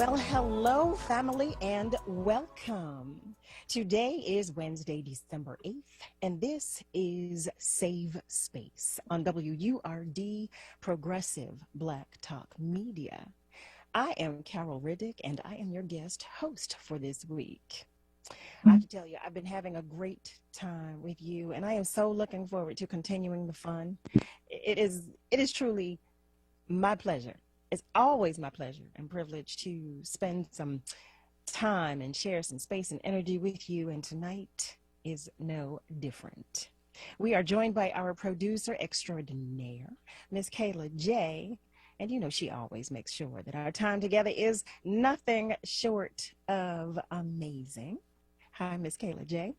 Well, hello, family, and welcome. Today is Wednesday, December 8th, and this is Save Space on WURD Progressive Black Talk Media. I am Carol Riddick, and I am your guest host for this week. I have to tell you, I've been having a great time with you, and I am so looking forward to continuing the fun. It is truly my pleasure. It's always my pleasure and privilege to spend some time and share some space and energy with you, and tonight is no different. We are joined by our producer extraordinaire, Miss Kayla J. And you know, she always makes sure that our time together is nothing short of amazing. Hi, Miss Kayla J.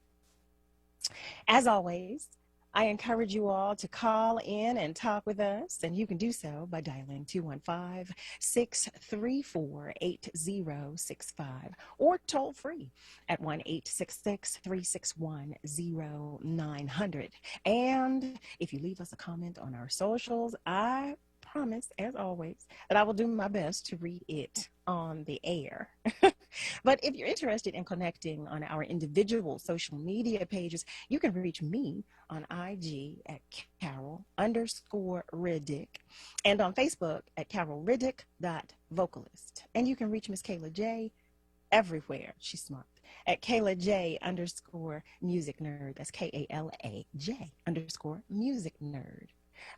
As always, I encourage you all to call in and talk with us, and you can do so by dialing 215-634-8065 or toll free at 1-866-361-0900. And if you leave us a comment on our socials, I promise, as always, that I will do my best to read it on the air. But if you're interested in connecting on our individual social media pages, you can reach me on IG at Carol_Riddick and on Facebook at CarolRiddick.vocalist. And you can reach Miss Kayla J everywhere. She's smart. At Kayla J_music nerd. That's KALAJ_music nerd.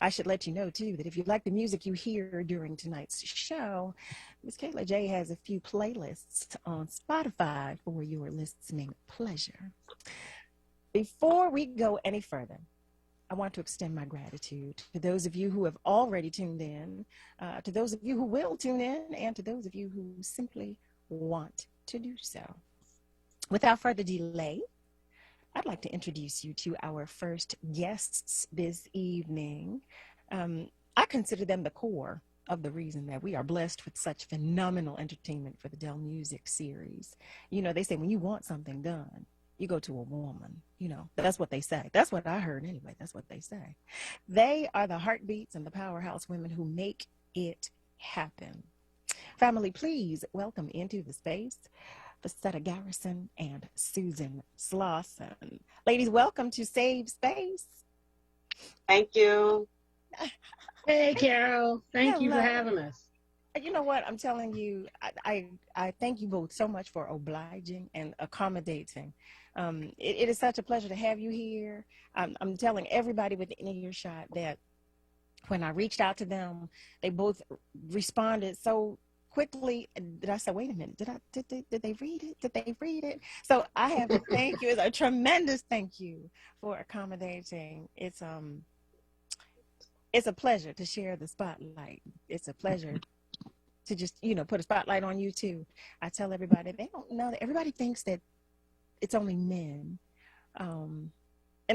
I should let you know, too, that if you like the music you hear during tonight's show, Miss Kayla J has a few playlists on Spotify for your listening pleasure. Before we go any further, I want to extend my gratitude to those of you who have already tuned in, to those of you who will tune in, and to those of you who simply want to do so. Without further delay, I'd like to introduce you to our first guests this evening. I consider them the core of the reason that we are blessed with such phenomenal entertainment for the Dell Music series. You know, they say when you want something done, you go to a woman. You know, that's what they say. That's what I heard anyway. That's what they say. They are the heartbeats and the powerhouse women who make it happen. Family, please welcome into the space Facetta Garrison and Susan Slauson. Ladies, welcome to Save Space. Thank you. Hey, Carol. Thank you for having us. You know what? I'm telling you, I thank you both so much for obliging and accommodating. It is such a pleasure to have you here. I'm telling everybody within earshot that when I reached out to them, they both responded so quickly that I said, wait a minute, did they read it? Did they read it? So I have to thank you. It's a tremendous thank you for accommodating. It's a pleasure to share the spotlight. It's a pleasure to just, put a spotlight on you too. I tell everybody, they don't know that everybody thinks that it's only men. And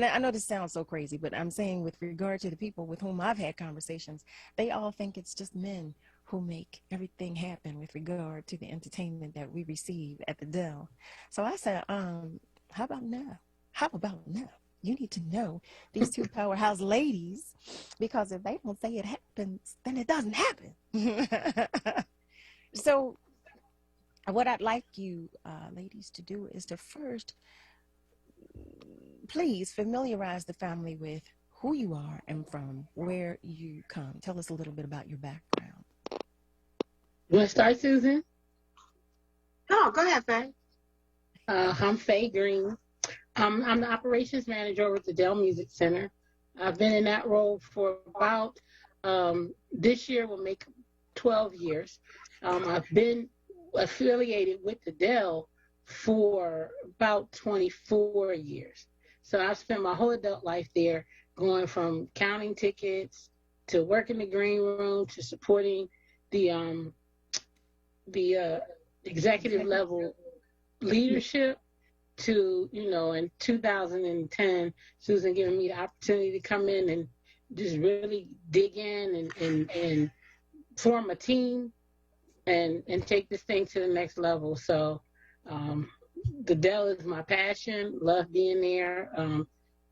I know this sounds so crazy, but I'm saying with regard to the people with whom I've had conversations, they all think it's just men who make everything happen with regard to the entertainment that we receive at the Dell. So I said, how about now? How about now? You need to know these two powerhouse ladies, because if they don't say it happens, then it doesn't happen. So what I'd like you ladies to do is to first, please familiarize the family with who you are and from where you come. Tell us a little bit about your background. You want to start, Susan? No, go ahead, Faye. I'm Faye Green. I'm the operations manager over at the Dell Music Center. I've been in that role for about, this year will make 12 years. I've been affiliated with the Dell for about 24 years. So I've spent my whole adult life there, going from counting tickets to working the green room to supporting the executive level leadership to, in 2010, Susan giving me the opportunity to come in and just really dig in and form a team and take this thing to the next level. So the Dell is my passion, love being there.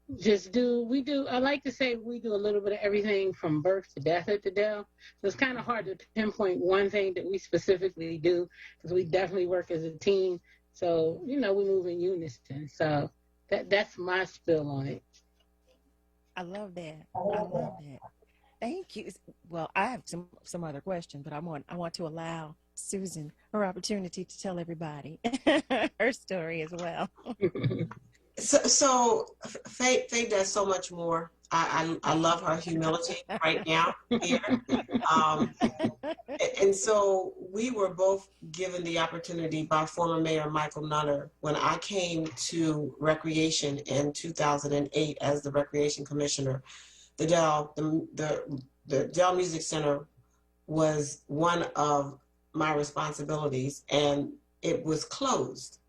I like to say we do a little bit of everything from birth to death at the Dell. So it's kind of hard to pinpoint one thing that we specifically do because we definitely work as a team. So, we move in unison. So that's my spill on it. I love that. I love that. Thank you. Well, I have some other questions, but I want to allow Susan her opportunity to tell everybody her story as well. So Faye does so much more. I love her humility right now here. And so we were both given the opportunity by former Mayor Michael Nutter when I came to Recreation in 2008 as the Recreation Commissioner. The Dell Music Center was one of my responsibilities, and it was closed.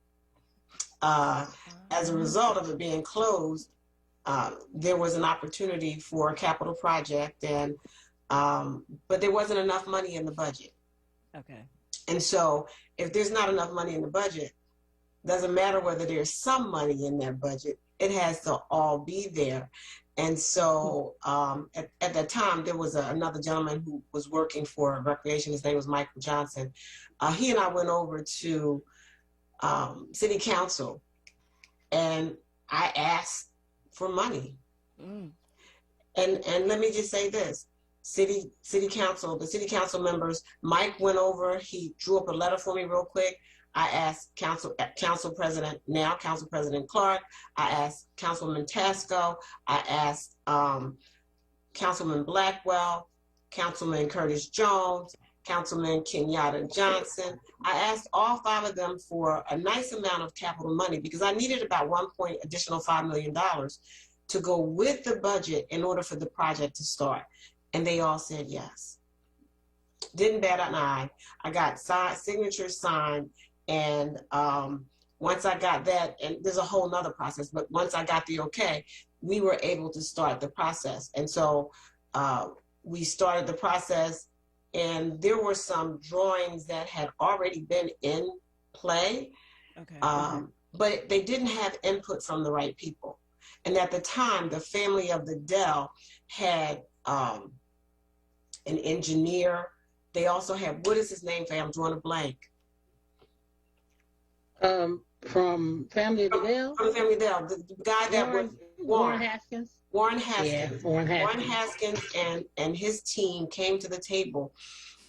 As a result of it being closed, there was an opportunity for a capital project, and but there wasn't enough money in the budget. Okay. And so if there's not enough money in the budget, doesn't matter whether there's some money in that budget, it has to all be there. And so at that time, there was another gentleman who was working for Recreation. His name was Michael Johnson. He and I went over to City Council, and I asked for money. And let me just say this: the city council members. Mike went over. He drew up a letter for me real quick. I asked Council President Clark. I asked Councilman Tasco. I asked Councilman Blackwell, Councilman Curtis Jones, Councilman Kenyatta Johnson. I asked all 5 of them for a nice amount of capital money because I needed about additional $5 million to go with the budget in order for the project to start. And they all said yes. Didn't bat an eye. I got signatures signed. And once I got that, and there's a whole nother process, but once I got the okay, we were able to start the process. And so we started the process, and there were some drawings that had already been in play, but they didn't have input from the right people. And at the time, the family of the Dell had an engineer. They also had, what is his name, fam? I'm drawing a blank. From Family of the Dell? From the Family of the Dell. The guy that was Warren Haskins. Warren Haskins. Yeah, Warren Haskins and his team came to the table.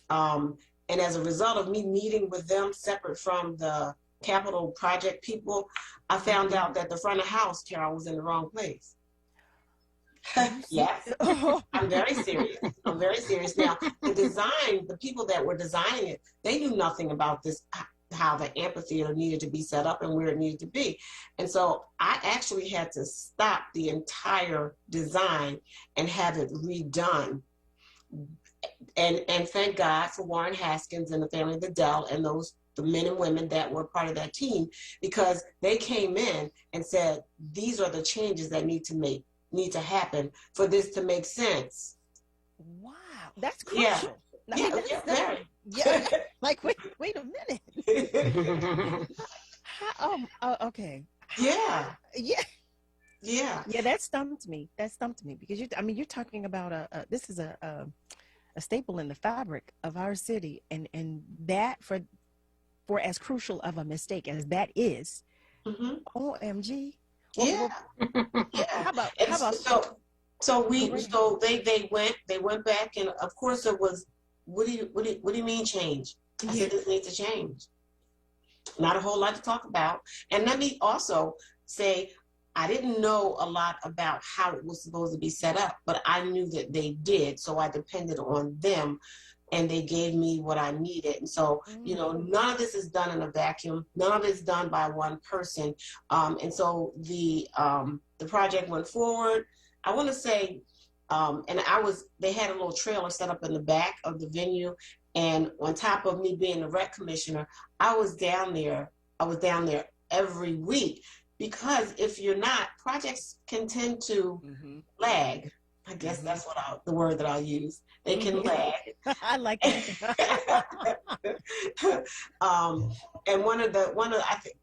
And as a result of me meeting with them separate from the capital project people, I found out that the front of house, Carol, was in the wrong place. Yes, I'm very serious. I'm very serious. Now, the people that were designing it, they knew nothing about this, how the amphitheater needed to be set up and where it needed to be. And so I actually had to stop the entire design and have it redone. And thank God for Warren Haskins and the family of the Dell and the men and women that were part of that team, because they came in and said, these are the changes that need to happen for this to make sense. Wow, that's crucial. Yeah. Like, wait a minute. Okay. Yeah. That stumped me. Because you're talking about this is a staple in the fabric of our city, and that for as crucial of a mistake as that is, OMG. Yeah. How about they went back, and of course it was, what do you mean change? I said, this needs to change. Not a whole lot to talk about. And let me also say, I didn't know a lot about how it was supposed to be set up, but I knew that they did. So I depended on them, and they gave me what I needed. And so, none of this is done in a vacuum. None of it's done by one person. And so the project went forward. I want to say, they had a little trailer set up in the back of the venue. And on top of me being the rec commissioner, I was down there every week, because if you're not, projects can tend to lag. I guess that's the word that I'll use. They can lag. I like that. And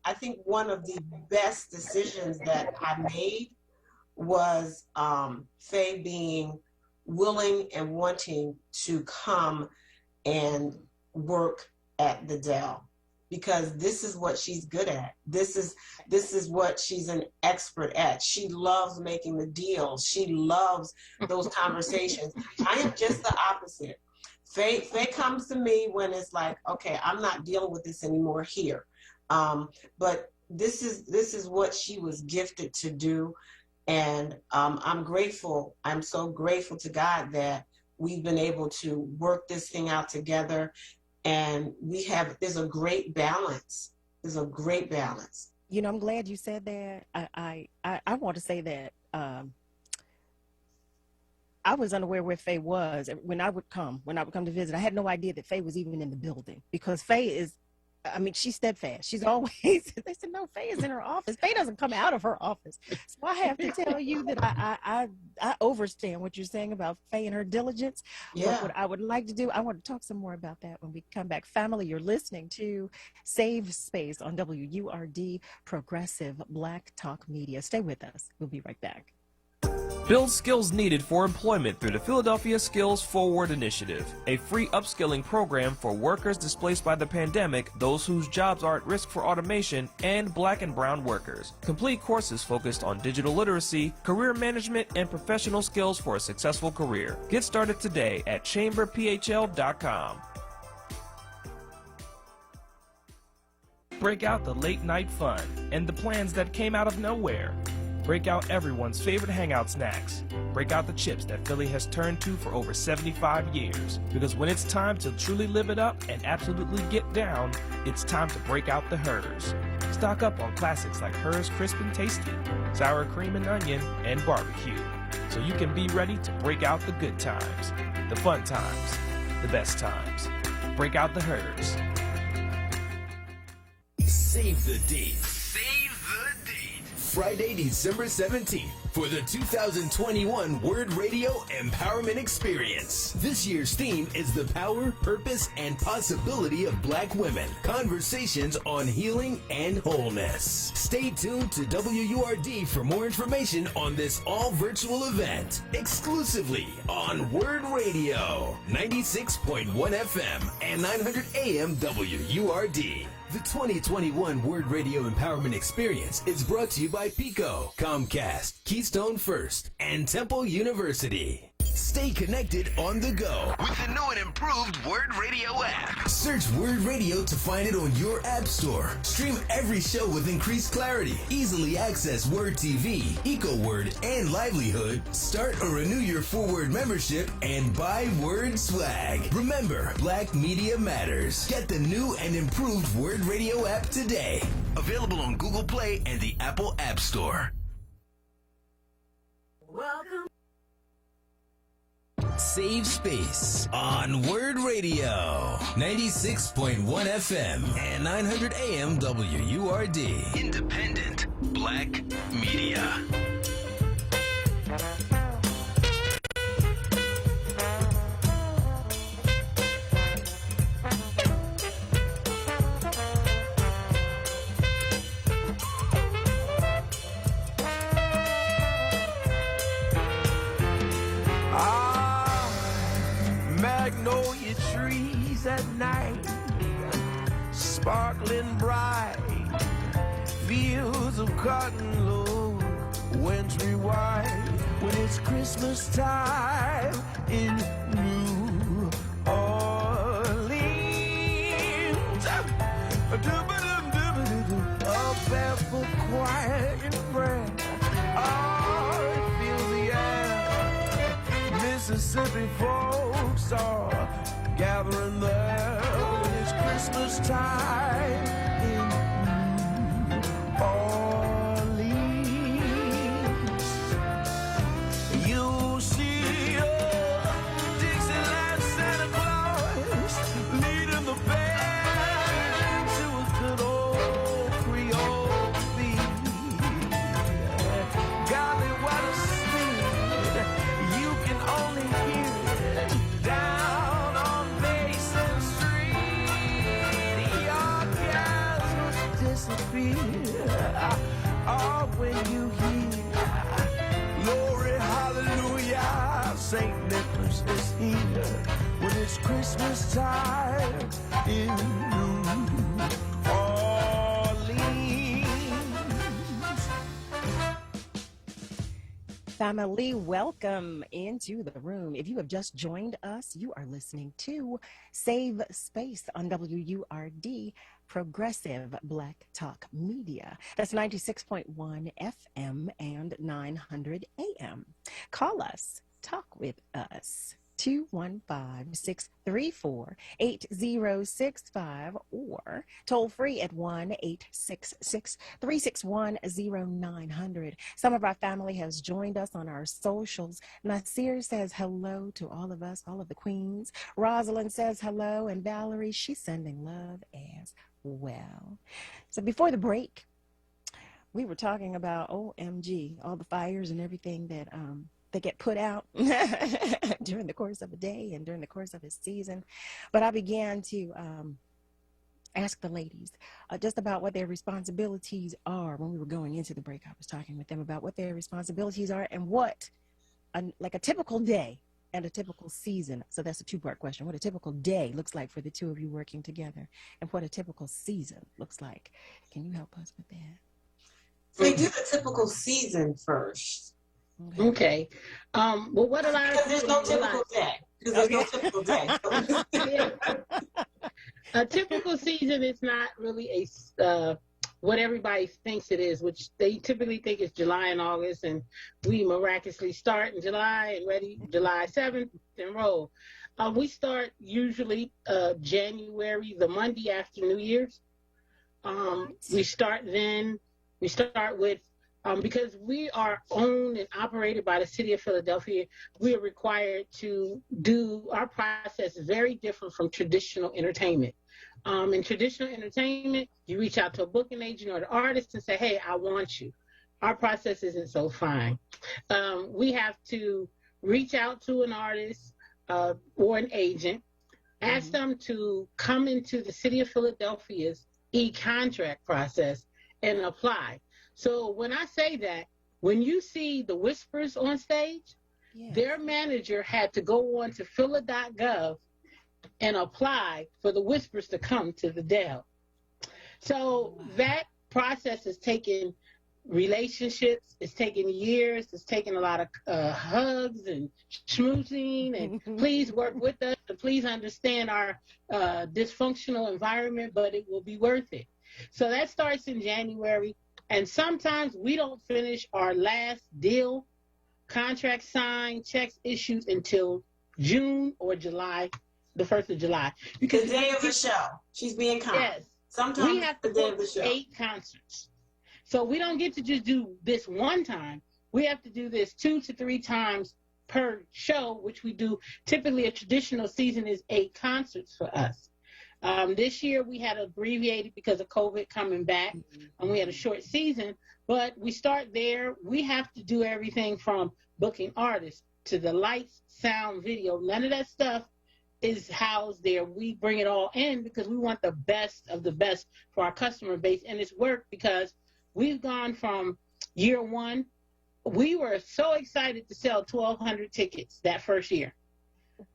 I think one of the best decisions that I made was Faye being willing and wanting to come and work at the Dell, because this is what she's good at. This is what she's an expert at. She loves making the deals. She loves those conversations. I am just the opposite. Faye comes to me when it's like, okay, I'm not dealing with this anymore here. But this is what she was gifted to do. And I'm grateful. I'm so grateful to God that we've been able to work this thing out together. And there's a great balance. There's a great balance. You know, I'm glad you said that. I want to say that I was unaware where Faye was when I would come to visit. I had no idea that Faye was even in the building, because Faye is, I mean, she's steadfast. She's always, they said, no, Faye is in her office. Faye doesn't come out of her office. So I have to tell you that I understand what you're saying about Faye and her diligence. Yeah. But what I would like to do, I want to talk some more about that when we come back. Family, you're listening to Save Space on WURD Progressive Black Talk Media. Stay with us. We'll be right back. Build skills needed for employment through the Philadelphia Skills Forward Initiative, a free upskilling program for workers displaced by the pandemic, those whose jobs are at risk for automation, and Black and brown workers. Complete courses focused on digital literacy, career management, and professional skills for a successful career. Get started today at chamberphl.com. Break out the late night fun and the plans that came out of nowhere. Break out everyone's favorite hangout snacks. Break out the chips that Philly has turned to for over 75 years. Because when it's time to truly live it up and absolutely get down, it's time to break out the Hers. Stock up on classics like Hers Crisp and Tasty, Sour Cream and Onion, and Barbecue. So you can be ready to break out the good times, the fun times, the best times. Break out the Hers. Save the date. Friday, December 17th for the 2021 Word Radio Empowerment Experience. This year's theme is the power, purpose, and possibility of Black women. Conversations on healing and wholeness. Stay tuned to WURD for more information on this all-virtual event. Exclusively on Word Radio, 96.1 FM and 900 AM WURD. The 2021 Word Radio Empowerment Experience is brought to you by Pico, Comcast, Keystone First, and Temple University. Stay connected on the go with the new and improved Word Radio app. Search Word Radio to find it on your app store. Stream every show with increased clarity. Easily access Word TV, EcoWord, and Livelihood. Start or renew your full Word membership and buy Word swag. Remember, Black Media Matters. Get the new and improved Word Radio app today. Available on Google Play and the Apple App Store. Welcome. Save Space on Word Radio, 96.1 FM and 900 AM WURD. Independent Black Media. Magnolia trees at night, sparkling bright, fields of cotton look wintry white. When it's Christmas time in New Orleans, a barefoot choir in prayer, oh, it fills the air. Mississippi folks are gathering there when it's Christmas time in New Orleans. You see a Dixieland Santa Claus leading the band to a good old Creole beat. Golly, what a speed! You can only hear it down on Mason Street. Your cares will disappear. Oh, when you hear St. Nicholas is here when it's Christmas time in New Orleans. Family, welcome into the room. If you have just joined us, you are listening to Save Space on WURD, Progressive Black Talk Media. That's 96.1 FM and 900 AM. Call us, talk with us. 215-634-8065 or toll free at 1-866-361-0900. Some of our family has joined us on our socials. Nasir says hello to all of us, all of the queens. Rosalind says hello, and Valerie, she's sending love as well. So before the break, we were talking about OMG, all the fires and everything that they get put out during the course of a day and during the course of a season. But I began to ask the ladies just about what their responsibilities are. When we were going into the break, I was talking with them about what their responsibilities are and what like a typical day and a typical season. So that's a two-part question. What a typical day looks like for the two of you working together, and what a typical season looks like. Can you help us with that? They do the typical season first. Okay. Well, what a lot of Because there's no typical day. Because there's no typical day. A typical season is not really a what everybody thinks it is, which they typically think is July and August, and we miraculously start in July and ready July 7th and roll. We start usually January, the Monday after New Year's. We start with because we are owned and operated by the city of Philadelphia, we are required to do our process very different from traditional entertainment. In traditional entertainment, you reach out to a booking agent or the artist and say, hey, I want you. Our process isn't so fine. We have to reach out to an artist or an agent, ask them to come into the city of Philadelphia's e-contract process and apply. So when I say that, when you see the Whispers on stage, their manager had to go on to phila.gov and apply for the Whispers to come to the Dell. So that process is taking relationships, it's taking years, it's taking a lot of hugs and schmoozing, and please work with us, and please understand our dysfunctional environment, but it will be worth it. So that starts in January. And sometimes we don't finish our last deal, contract signed, checks issued until June or July, the 1st of July. Because the day of the show. She's being kind. Yes. Sometimes we have to the day of book the show. 8 concerts. So we don't get to just do this one time. We have to do this 2 to 3 times per show, which we do. Typically, a traditional season is 8 concerts for us. This year we had abbreviated because of COVID coming back, and we had a short season, but we start there. We have to do everything from booking artists to the lights, sound, video. None of that stuff is housed there. We bring it all in because we want the best of the best for our customer base, and it's worked because we've gone from year one. We were so excited to sell 1,200 tickets that first year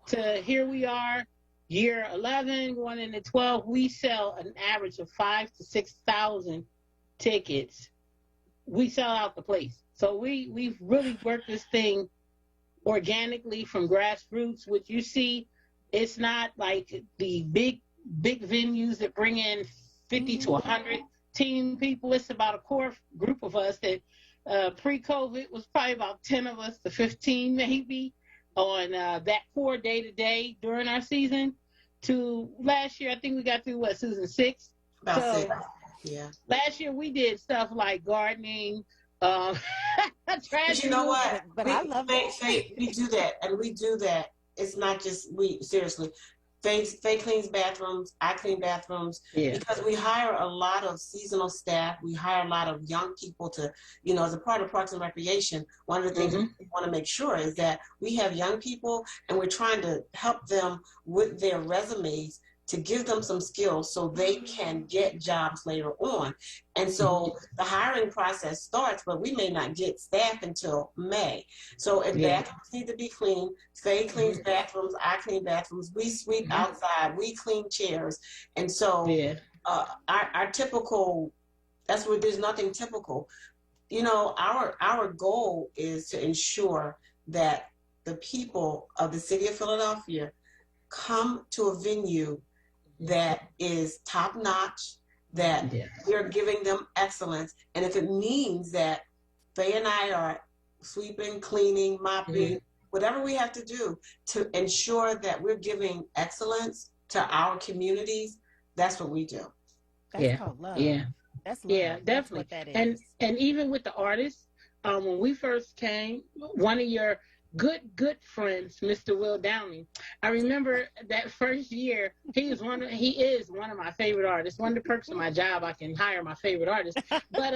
to here we are. Year 11, going into 12, we sell an average of 5,000 to 6,000 tickets. We sell out the place. So we've really worked this thing organically from grassroots. What you see, it's not like the big venues that bring in 50 to 100 team people. It's about a core group of us that pre-COVID was probably about 10 of us to 15 maybe on that core day-to-day during our season. To last year, I think we got through, Susan, 6? About 6, yeah. Last year, we did stuff like gardening, But you know what? But I love it. We do that, and we do that. It's not just we, seriously. Faye cleans bathrooms, I clean bathrooms, because we hire a lot of seasonal staff. We hire a lot of young people to, as a part of Parks and Recreation, one of the things we want to make sure is that we have young people and we're trying to help them with their resumes to give them some skills so they can get jobs later on. And so the hiring process starts, but we may not get staff until May. So if bathrooms need to be cleaned, Faye cleans bathrooms, I clean bathrooms, we sweep outside, we clean chairs. And so our typical, that's where there's nothing typical. You know, our goal is to ensure that the people of the city of Philadelphia come to a venue that is top notch, that we're giving them excellence. And if it means that Faye and I are sweeping, cleaning, mopping, whatever we have to do to ensure that we're giving excellence to our communities, that's what we do. That's called love. That's love. Yeah, That's definitely. what that is. And even with the artists, when we first came, one of your good friends, Mr. Will Downing, I remember that first year, he is one of my favorite artists. One of the perks of my job, I can hire my favorite artist. But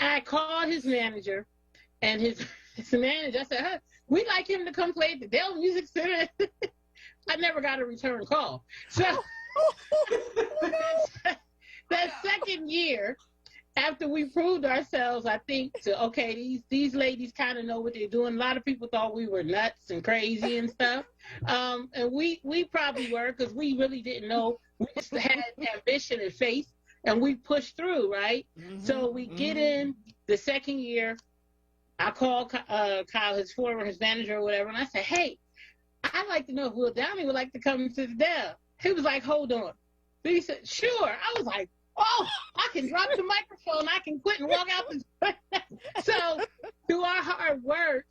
I called his manager, and his manager, I said, hey, we'd like him to come play at the Dell Music Center. I never got a return call. So that second year, after we proved ourselves, I think, these ladies kind of know what they're doing. A lot of people thought we were nuts and crazy and stuff. And we probably were, because we really didn't know. We just had ambition and faith, and we pushed through, right? So we get in the second year. I called Kyle, his manager or whatever, and I said, hey, I'd like to know if Will Downing would like to come to the Dell. He was like, hold on. So he said, sure. I was like, oh, I can drop the microphone, I can quit and walk out the So through our hard work,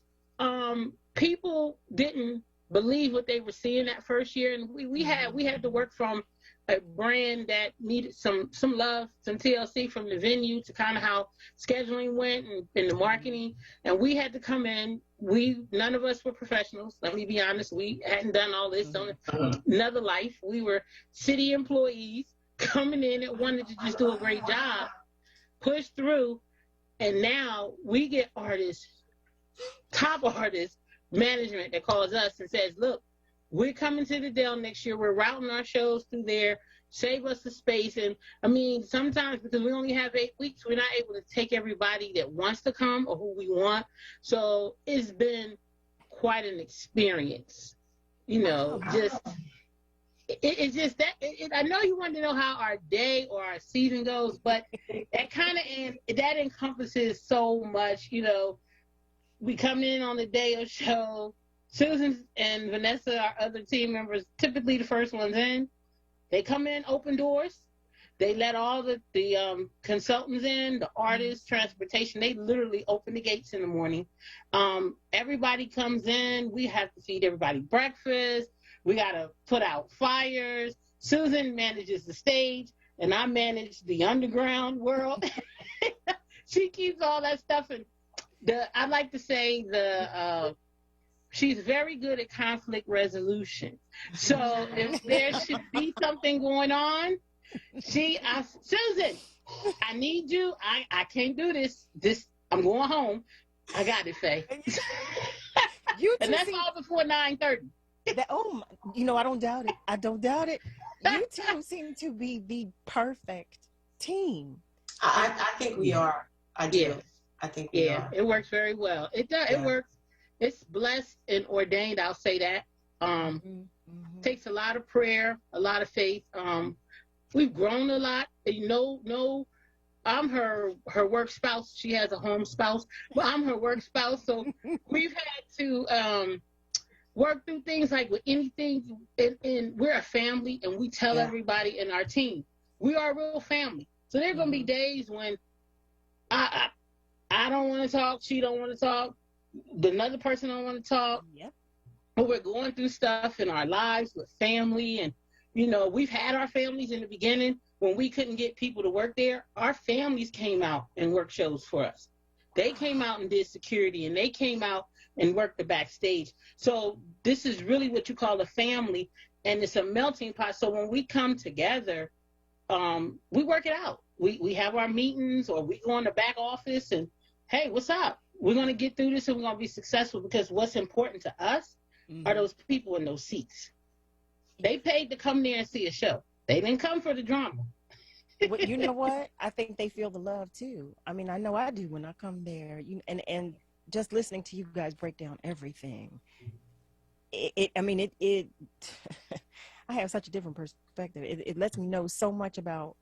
people didn't believe what they were seeing that first year. And we had to work from a brand that needed some love, some TLC from the venue to kind of how scheduling went and the marketing. And we had to come in. None of us were professionals. Let me be honest. We hadn't done all this on another life. We were city employees coming in and wanted to just do a great job, push through, and now we get artists, top artists, management that calls us and says, look, we're coming to the Dell next year. We're routing our shows through there. Save us the space. And I mean, sometimes because we only have 8 weeks, we're not able to take everybody that wants to come or who we want. So it's been quite an experience, It's just that I know you want to know how our day or our season goes, but that encompasses so much. We come in on the day of show. Susan and Vanessa, our other team members, typically the first ones in. They come in, open doors. They let all the consultants in, the artists, transportation. They literally open the gates in the morning. Everybody comes in. We have to feed everybody breakfast. We got to put out fires. Susan manages the stage, and I manage the underground world. She keeps all that stuff. And I like to say she's very good at conflict resolution. So if there should be something going on, Susan, I need you. I can't do this. I'm going home. I got it, Faye. And that's all before 9:30. I don't doubt it. I don't doubt it. You two seem to be the perfect team. I think we are. I do. Yeah. I think we are. It works very well. It does. It works. It's blessed and ordained. I'll say that. Takes a lot of prayer, a lot of faith. We've grown a lot. I'm her work spouse. She has a home spouse, but I'm her work spouse. So we've had to work through things like with anything. And we're a family, and we tell everybody in our team, we are a real family. So there are going to be days when I don't want to talk. She don't want to talk. Another person don't want to talk. Yep. But we're going through stuff in our lives with family. And, we've had our families in the beginning when we couldn't get people to work there. Our families came out and worked shows for us. They came out and did security, and they came out and worked the backstage. So this is really what you call a family, and it's a melting pot. So when we come together, we work it out. We have our meetings, or we go in the back office and, hey, what's up? We're going to get through this, and we're going to be successful, because what's important to us are those people in those seats. They paid to come there and see a show. They didn't come for the drama. Well, you know what? I think they feel the love too. I mean, I know I do when I come there. And just listening to you guys break down everything. I mean, I have such a different perspective. It lets me know so much about,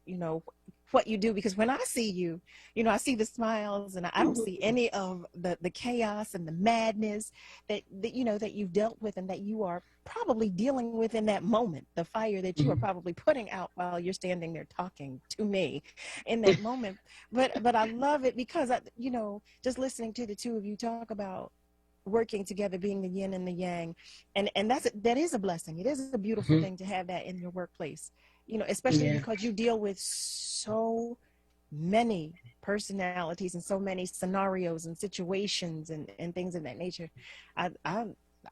what you do, because when I see you, I see the smiles, and I don't see any of the chaos and the madness that you've dealt with and that you are probably dealing with in that moment, the fire that you are probably putting out while you're standing there talking to me in that moment. But I love it because, just listening to the two of you talk about working together, being the yin and the yang, and that is a blessing. It is a beautiful thing to have that in your workplace, especially because you deal with so many personalities and so many scenarios and situations and things of that nature. I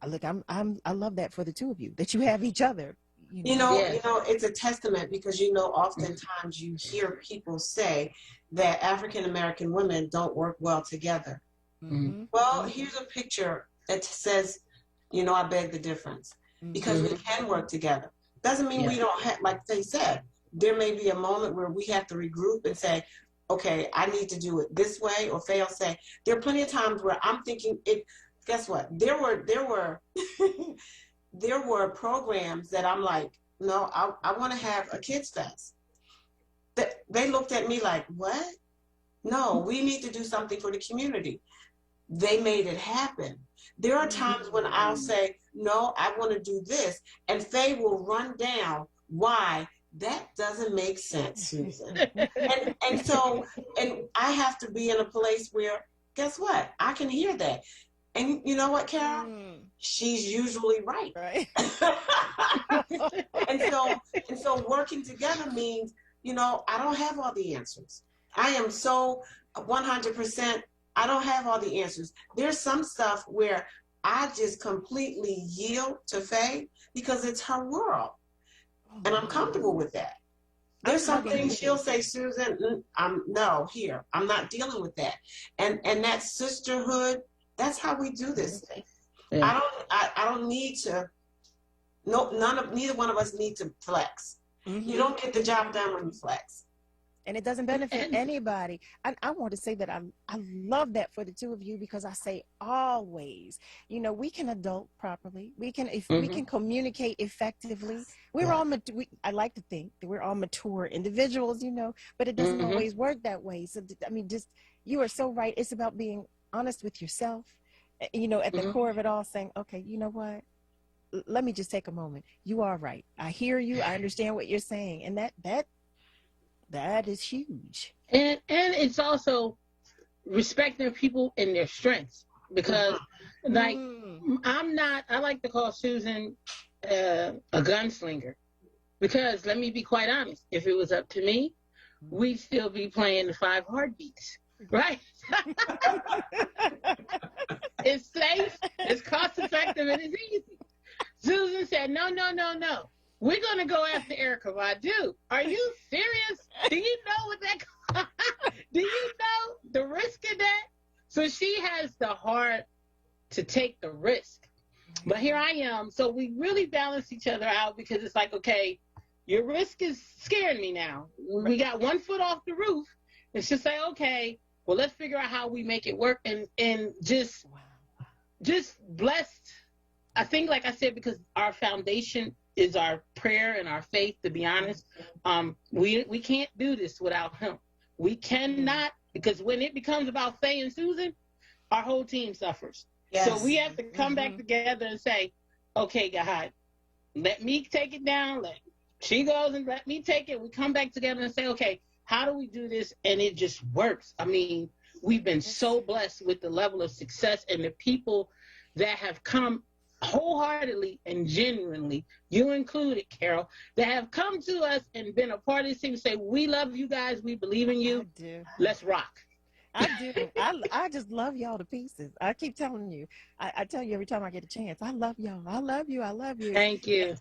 love that for the two of you, that you have each other. It's a testament because oftentimes you hear people say that African American women don't work well together. Well, here's a picture that says, I beg the difference, because we can work together. Doesn't mean we don't have, like they said, there may be a moment where we have to regroup and say, okay, I need to do it this way, or Faye will say, there are plenty of times where I'm thinking guess what? There were there were programs that I'm like, no, I want to have a kids fest. They looked at me like, what? No, we need to do something for the community. They made it happen. There are times when I'll say, no, I want to do this. And Faye will run down why that doesn't make sense, Susan. and I have to be in a place where, guess what? I can hear that. And you know what, Carol? She's usually right. and so working together means, I don't have all the answers. I am so 100%, I don't have all the answers. There's some stuff where I just completely yield to Faye because it's her world. And I'm comfortable with that. There's some things she'll say, Susan, I'm not dealing with that. And that sisterhood, that's how we do this thing. Yeah. I don't need to, neither one of us need to flex. You don't get the job done when you flex. And it doesn't benefit anybody. I want to say that I love that for the two of you, because I say always, we can adult properly. We can we can communicate effectively. We're all I like to think that we're all mature individuals, but it doesn't always work that way. So I mean, you are so right. It's about being honest with yourself. At the core of it all, saying, okay, you know what? Let me just take a moment. You are right. I hear you. I understand what you're saying, and that is huge. And it's also respecting people and their strengths, because I like to call Susan a gunslinger, because let me be quite honest, if it was up to me, we'd still be playing the 5 heartbeats, right? It's safe, it's cost effective, and it's easy. Susan said, no. We're going to go after Erykah Badu. Are you serious? Do you know what that do you know the risk of that? So she has the heart to take the risk. But here I am. So we really balance each other out, because it's like, okay, your risk is scaring me now. We got 1 foot off the roof. And she'll say, okay, well, let's figure out how we make it work, and just blessed. I think, like I said, because our foundation is our prayer and our faith, to be honest. We can't do this without him. We cannot, because when it becomes about Faye and Susan, our whole team suffers. Yes. So we have to come back together and say, okay, God, let me take it down. She goes and let me take it. We come back together and say, okay, how do we do this? And it just works. I mean, we've been so blessed with the level of success and the people that have come wholeheartedly and genuinely, you included, Carol, that have come to us and been a part of this team, say, we love you guys, we believe in you, I do. Let's rock. I do. I just love y'all to pieces. I keep telling you. I tell you every time I get a chance, I love y'all. I love you. I love you. Thank you.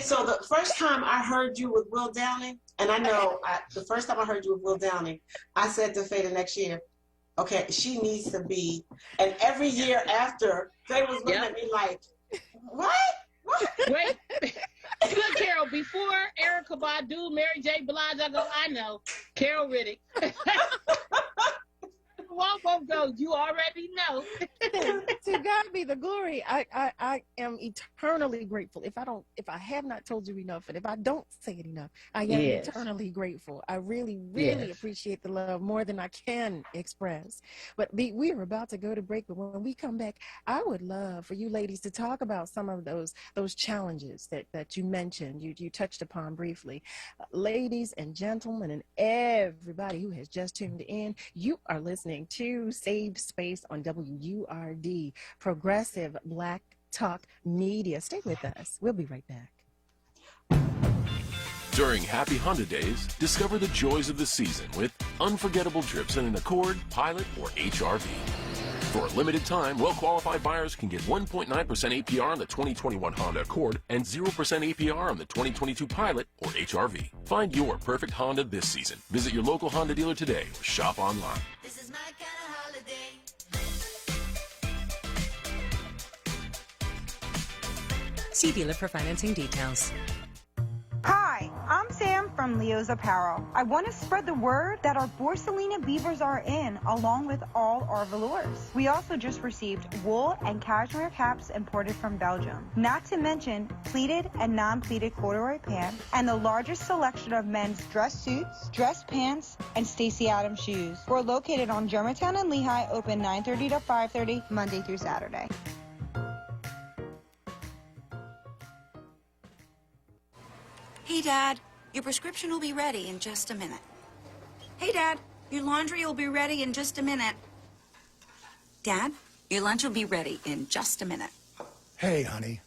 So the first time I heard you with Will Downing, and I know the first time I heard you with Will Downing, I said to Faye the next year, okay, she needs to be, and every year after, Faye was looking at me like, what? Wait. Look, Carol, before Erica Badu, Mary J. Blige, I go, I know. Carol Riddick. Won't go. You already know. To God be the glory. I am eternally grateful. If I have not told you enough, and if I don't say it enough, I am eternally grateful. I really appreciate the love more than I can express. But we are about to go to break. But when we come back, I would love for you ladies to talk about some of those challenges that you mentioned. You touched upon briefly. Ladies and gentlemen, and everybody who has just tuned in, you are listening to Save Space on WURD, Progressive Black Talk Media. Stay with us. We'll be right back. During Happy Honda Days, discover the joys of the season with unforgettable trips in an Accord, Pilot, or HR-V. For a limited time, well-qualified buyers can get 1.9% APR on the 2021 Honda Accord and 0% APR on the 2022 Pilot or HR-V. Find your perfect Honda this season. Visit your local Honda dealer today or shop online. This is my kind of holiday. See dealer for financing details. Hi, I'm Sam from Leo's Apparel. I want to spread the word that our Borsalina beavers are in, along with all our velours. We also just received wool and cashmere caps imported from Belgium. Not to mention pleated and non-pleated corduroy pants, and the largest selection of men's dress suits, dress pants, and Stacey Adams shoes. We're located on Germantown and Lehigh, open 9:30 to 5:30, Monday through Saturday. Hey, Dad, your prescription will be ready in just a minute. Hey, Dad, your laundry will be ready in just a minute. Dad, your lunch will be ready in just a minute. Hey, honey,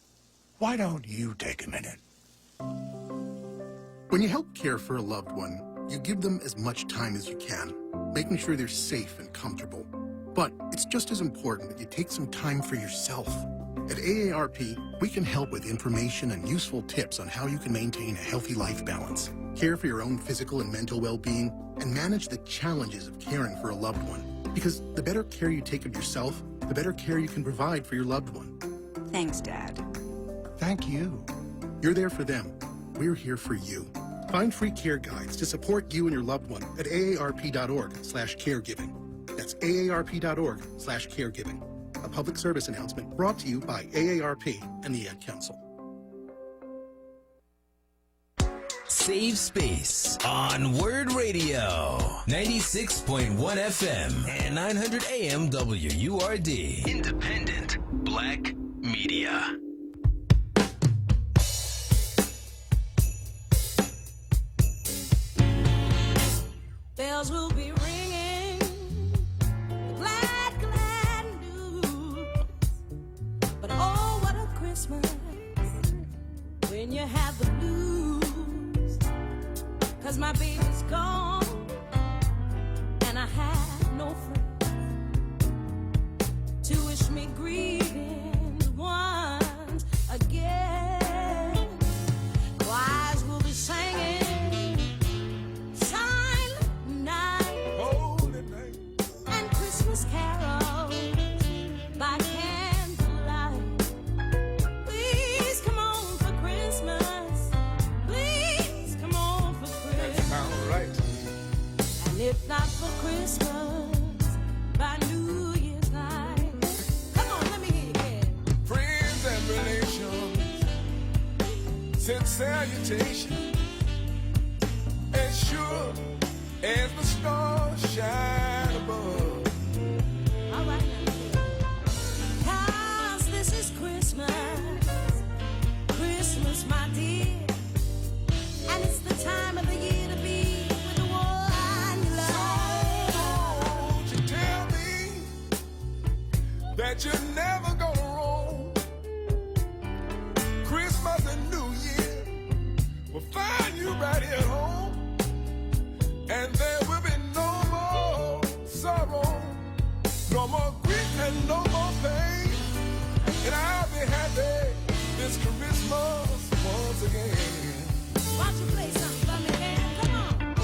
why don't you take a minute? When you help care for a loved one, you give them as much time as you can, making sure they're safe and comfortable. But it's just as important that you take some time for yourself. At AARP, we can help with information and useful tips on how you can maintain a healthy life balance, care for your own physical and mental well-being, and manage the challenges of caring for a loved one. Because the better care you take of yourself, the better care you can provide for your loved one. Thanks, Dad. Thank you. You're there for them. We're here for you. Find free care guides to support you and your loved one at aarp.org/caregiving. That's aarp.org/caregiving. A public service announcement brought to you by AARP and the Ad Council. Save Space on Word Radio, 96.1 FM and 900 AM WURD. Independent Black Media. Bells will be ringing, glad news. But oh, what a Christmas when you have the blues. 'Cause my baby's gone and I have no friends to wish me greetings once again. Choirs will be singing carols by candlelight. Please come on for Christmas. Please come on for Christmas. That sounds right. And if not for Christmas, by New Year's night. Come on, let me hear you again. Friends and relations send salutations as sure as the stars shine above. Christmas, my dear, and it's the time of the year to be with the one you love. So won't you tell me that you're never gonna roam? Christmas and New Year will find you right here at home, and there will be no more sorrow, no more grief and no more pain, and I'll be happy this Christmas once again. Why don't you play something for me, man? Come on.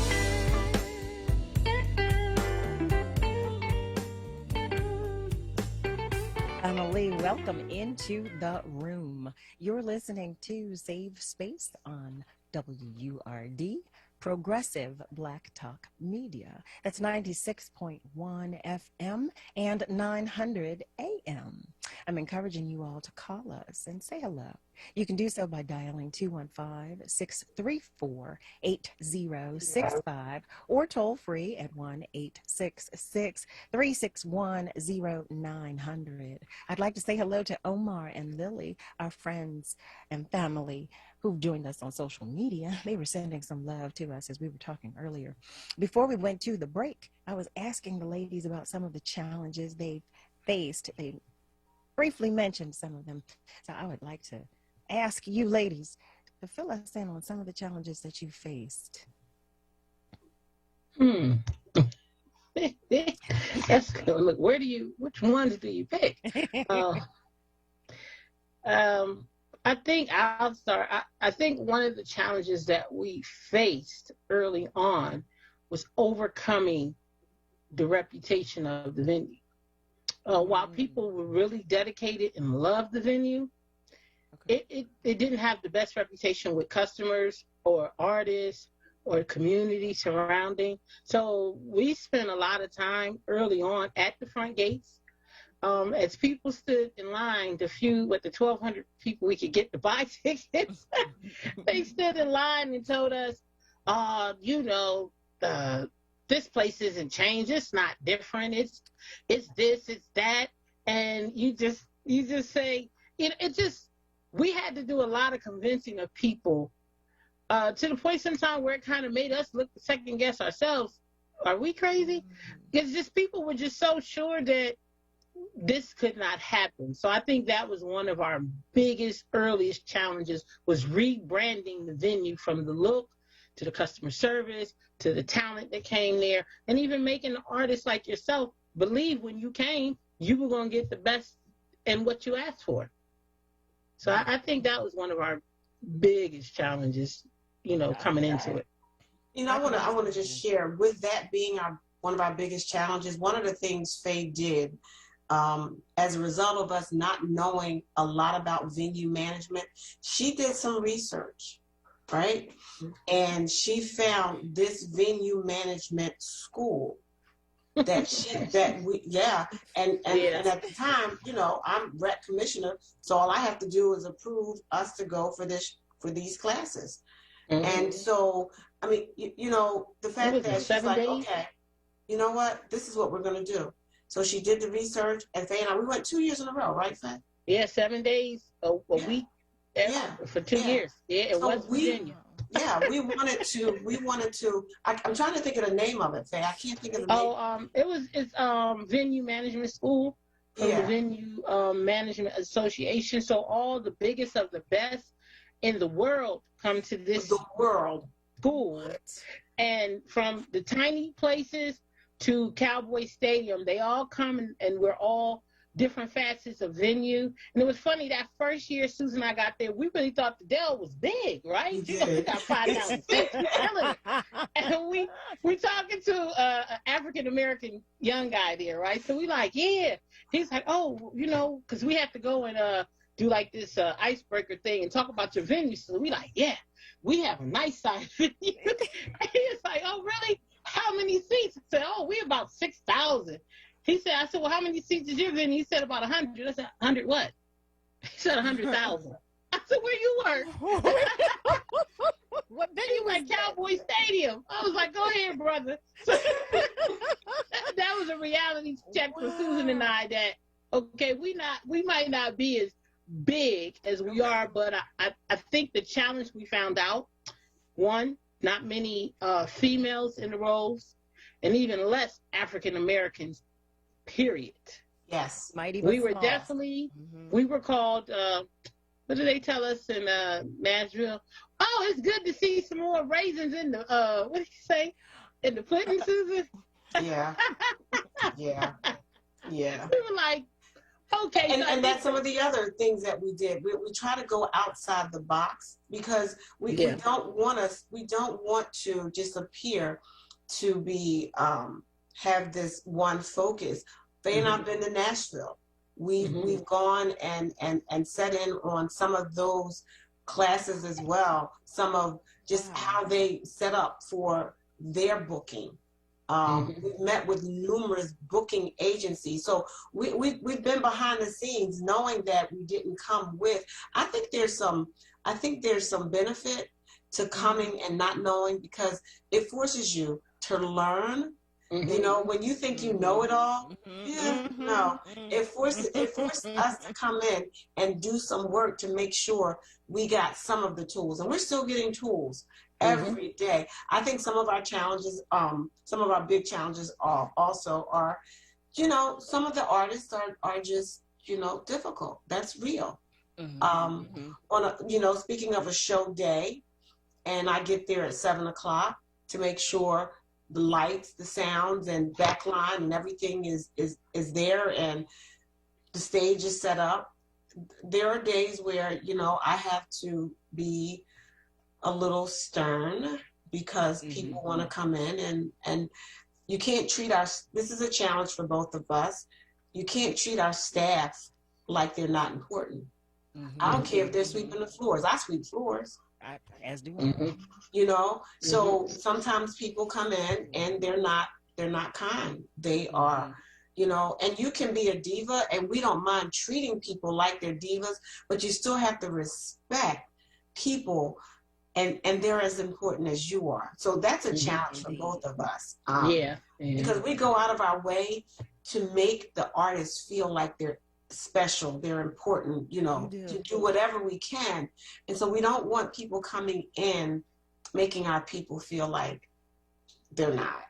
Emily, welcome into the room. home. You're listening to Save Space on WURD, Progressive Black Talk Media. That's 96.1 FM and 900 AM. I'm encouraging you all to call us and say hello. You can do so by dialing 215-634-8065 or toll free at 1-866-361-0900. I'd like to say hello to Omar and Lily, our friends and family who joined us on social media. They were sending some love to us as we were talking earlier. Before we went to the break, I was asking the ladies about some of the challenges they faced. They briefly mentioned some of them. So I would like to ask you ladies to fill us in on some of the challenges that you faced. That's good. Look, which ones do you pick? I think I'll start. I think one of the challenges that we faced early on was overcoming the reputation of the venue. While people were really dedicated and loved the venue, it didn't have the best reputation with customers or artists or the community surrounding. So we spent a lot of time early on at the front gates. As people stood in line, the 1,200 people we could get to buy tickets, they stood in line and told us, this place isn't changed. It's not different. It's this, it's that. And you just say, we had to do a lot of convincing of people to the point sometimes where it kind of made us look second guess ourselves. Are we crazy? Because just people were just so sure that this could not happen. So I think that was one of our biggest, earliest challenges, was rebranding the venue from the look to the customer service to the talent that came there, and even making artists like yourself believe when you came, you were going to get the best in what you asked for. So I think that was one of our biggest challenges, coming into it. I want to just share, with that being one of our biggest challenges, one of the things Faye did, as a result of us not knowing a lot about venue management, she did some research, right? And she found this venue management school and at the time, I'm rec commissioner, so all I have to do is approve us to go for these classes. And so, I mean, the fact that she's like, okay, you know what, this is what we're going to do. So she did the research, and Faye and I, we went 2 years in a row, right, Faye? Yeah, 7 days a week for 2 years. Yeah, it was Virginia. Yeah, we wanted to, I'm trying to think of the name of it, Faye. I can't think of the name. It's Venue Management School from the Venue Management Association. So all the biggest of the best in the world come to this school. And from the tiny places to Cowboy Stadium, they all come and we're all different facets of venue. And it was funny, that first year Susan and I got there, we really thought the Dell was big, right? We got 5,000 seats. And we talking to an African-American young guy there, right? So we like, yeah. He's like, oh, because we have to go and do like this icebreaker thing and talk about your venue. So we like, yeah, we have a nice size venue. And he's like, oh, really? How many seats? I said, oh, we're about 6,000. I said, well, how many seats is your venue? He said, about 100. I said, 100 what? He said, 100,000. I said, where you work? What venue was at Cowboy Stadium? I was like, go ahead, brother. So, that was a reality check for Susan and I that, okay, we might not be as big as we are, but I think the challenge we found out, one, not many females in the roles, and even less African Americans, period. Yes. We were definitely, we were called, what do they tell us in Nashville? Oh, it's good to see some more raisins in the, what did you say? In the pudding, Susan? Yeah. Yeah. Yeah. We were like, okay. And that's some of the other things that we did. We try to go outside the box because we don't want to just appear to be have this one focus. Faye and I've been to Nashville, we've gone and set in on some of those classes as well. Some of just how they set up for their booking. We've met with numerous booking agencies, so we've been behind the scenes, knowing that we didn't come with. I think there's some benefit to coming and not knowing, because it forces you to learn. You know, when you think you know it all, no, it forces us to come in and do some work to make sure we got some of the tools, and we're still getting tools every day. I think some of our challenges, some of our big challenges also are, you know, some of the artists are just, you know, difficult. That's real. On a, you know, speaking of a show day, and I get there at 7 o'clock to make sure the lights, the sounds, and backline and everything is there, and the stage is set up. There are days where, you know, I have to be a little stern because people want to come in, and you can't treat this is a challenge for both of us. You can't treat our staff like they're not important. I don't care if they're sweeping the floors. I sweep floors. As do I. You know, so sometimes people come in and they're not kind. They are, you know, and you can be a diva, and we don't mind treating people like they're divas, but you still have to respect people, and they're as important as you are. So that's a challenge for both of us. Because we go out of our way to make the artists feel like they're special, they're important, you know, to do whatever we can. And so we don't want people coming in making our people feel like they're not.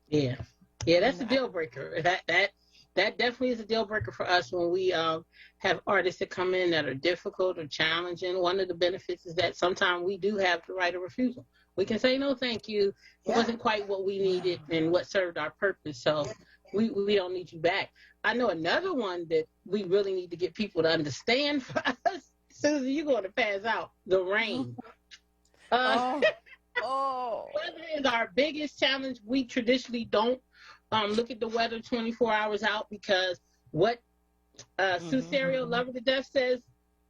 Yeah, that's a deal breaker. That definitely is a deal breaker for us when we have artists that come in that are difficult or challenging. One of the benefits is that sometimes we do have the right of refusal. We can say, no, thank you. It wasn't quite what we needed and what served our purpose. So we don't need you back. I know another one that we really need to get people to understand for us. Susie, you're going to pass out. The rain. Weather is our biggest challenge. We traditionally don't look at the weather 24 hours out, because what Sue Serial, Lover to Death, says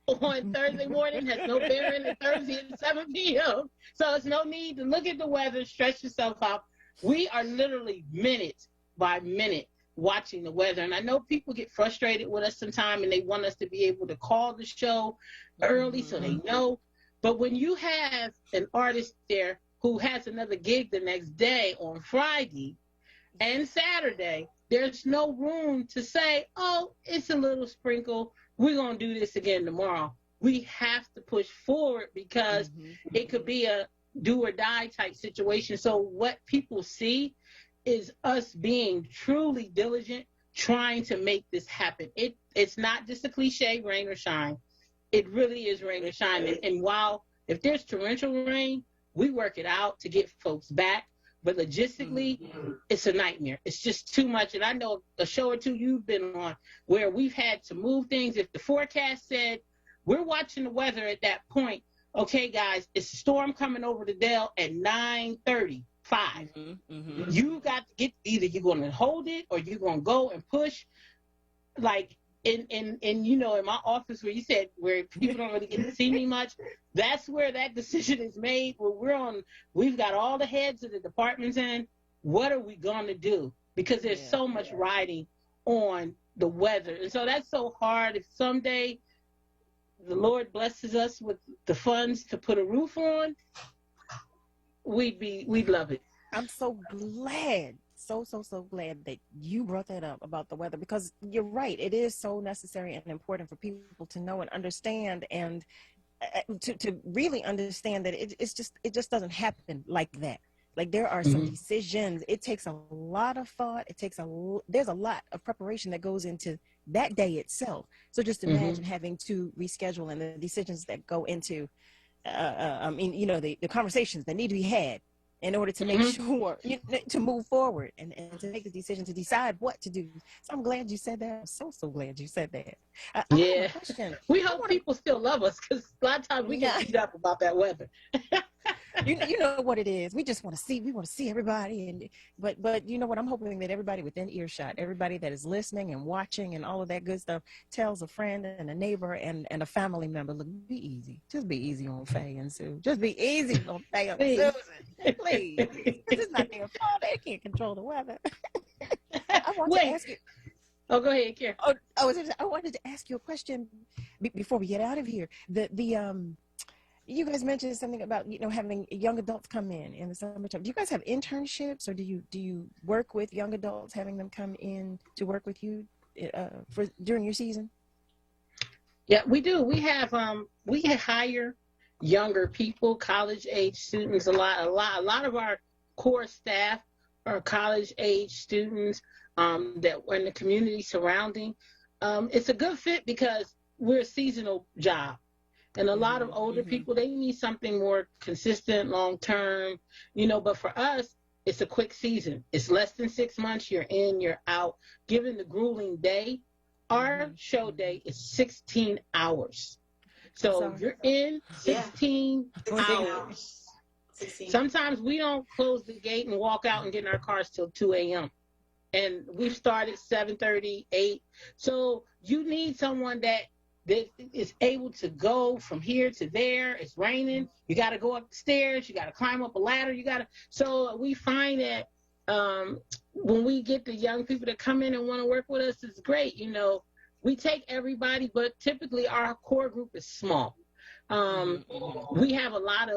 on Thursday morning has no bearing on Thursday at 7 p.m. So it's no need to look at the weather, stress yourself out. We are literally minute by minute watching the weather. And I know people get frustrated with us sometimes, and they want us to be able to call the show early so they know. But when you have an artist there who has another gig the next day on Friday and Saturday, there's no room to say, oh, it's a little sprinkle, we're going to do this again tomorrow. We have to push forward, because it could be a do or die type situation. So what people see is us being truly diligent, trying to make this happen. It's not just a cliche, rain or shine. It really is rain or shine. And while if there's torrential rain, we work it out to get folks back. But logistically, it's a nightmare. It's just too much. And I know a show or two you've been on where we've had to move things. If the forecast said, we're watching the weather at that point, okay, guys, it's a storm coming over the Dell at 9:35. You got to get, either you're going to hold it or you're going to go and push. Like in you know, in my office where you said where people don't really get to see me much, that's where that decision is made. Where we've got all the heads of the departments in. What are we going to do? Because there's so much riding on the weather, and so that's so hard. If someday the Lord blesses us with the funds to put a roof on, we'd love it. I'm so glad, so glad that you brought that up about the weather, because you're right. It is so necessary and important for people to know and understand, and to really understand that it just doesn't happen like that. Like, there are some decisions. It takes a lot of thought. There's a lot of preparation that goes into that day itself. So just imagine having to reschedule, and the decisions that go into, the conversations that need to be had in order to make sure to move forward and to make the decision to decide what to do. So I'm glad you said that. I'm so glad you said that. I have a question. We hope people still love us, because a lot of times we get beat up about that weather. You know what it is. We just want to see everybody, and but you know what? I'm hoping that everybody within earshot, everybody that is listening and watching and all of that good stuff, tells a friend and a neighbor and a family member, look, be easy. Just be easy on Faye and Sue. Just be easy on Faye and Susan. Please. This is not their fault. They can't control the weather. I want to ask you. Oh, go ahead, Karen. I wanted to ask you a question before we get out of here. You guys mentioned something about having young adults come in the summertime. Do you guys have internships, or do you work with young adults, having them come in to work with you during your season? Yeah, we do. We hire younger people, college age students. A lot of our core staff are college age students that were in the community surrounding. It's a good fit because we're a seasonal job. And a lot of older people, they need something more consistent, long-term, but for us, it's a quick season. It's less than 6 months. You're in, you're out. Given the grueling day, our show day is 16 hours. So you're in 16 hours. 16. Sometimes we don't close the gate and walk out and get in our cars till 2 a.m. And we've started 7:30, 8. So you need someone that is able to go from here to there. It's raining. You got to go up the stairs. You got to climb up a ladder. So we find that when we get the young people to come in and want to work with us, it's great. We take everybody, but typically our core group is small. We have a lot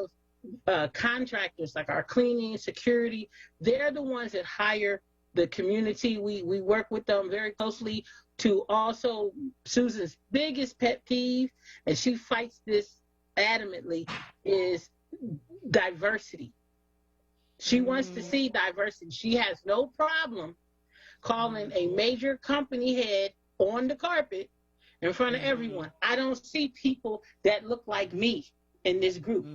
of contractors, like our cleaning, security. They're the ones that hire the community. We work with them very closely to also Susan's biggest pet peeve, and she fights this adamantly, is diversity. She wants to see diversity. She has no problem calling a major company head on the carpet in front of everyone. I don't see people that look like me in this group.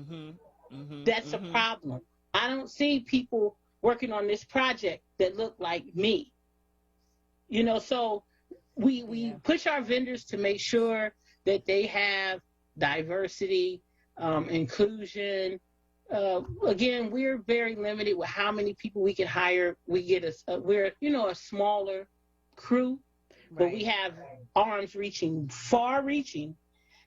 That's a problem. I don't see people working on this project that look like me. So we push our vendors to make sure that they have diversity, inclusion. Again, we're very limited with how many people we can hire. We get we're a smaller crew, but we have arms far-reaching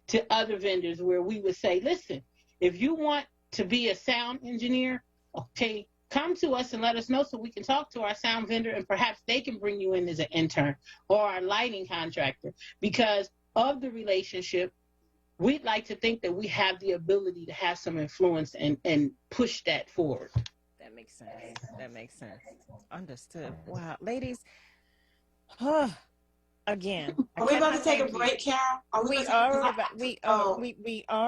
to other vendors where we would say, listen, if you want to be a sound engineer, okay, come to us and let us know so we can talk to our sound vendor, and perhaps they can bring you in as an intern or our lighting contractor. Because of the relationship, we'd like to think that we have the ability to have some influence and push that forward. That makes sense. Understood. Wow. Ladies, again. Are we about to take a break, Carol? We are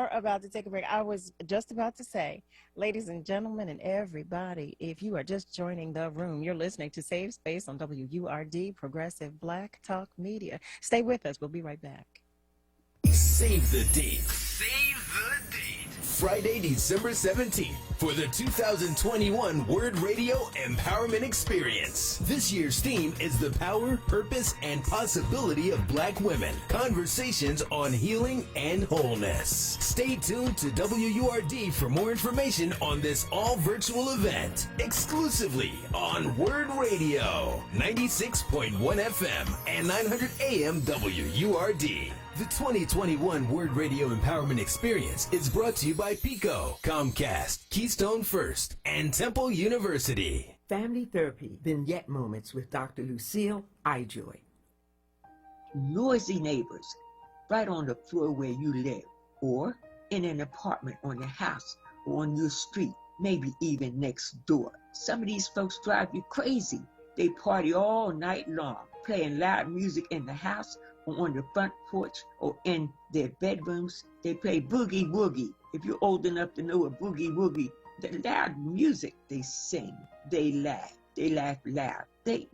about to take a break. I was just about to say, ladies and gentlemen and everybody, if you are just joining the room, you're listening to Save Space on WURD, Progressive Black Talk Media. Stay with us. We'll be right back. Save the date. Friday, December 17th for the 2021 Word Radio Empowerment Experience. This year's theme is the power, purpose, and possibility of Black women. Conversations on healing and wholeness. Stay tuned to WURD for more information on this all-virtual event. Exclusively on Word Radio, 96.1 FM and 900 AM WURD. The 2021 Word Radio Empowerment Experience is brought to you by Pico, Comcast, Keystone First, and Temple University. Family Therapy Vignette Moments with Dr. Lucille Ijoy. Noisy neighbors right on the floor where you live, or in an apartment on your house or on your street, maybe even next door. Some of these folks drive you crazy. They party all night long, playing loud music in the house or on the front porch or in their bedrooms. They play boogie woogie. If you're old enough to know a boogie woogie, the loud music they sing, they laugh loud. They,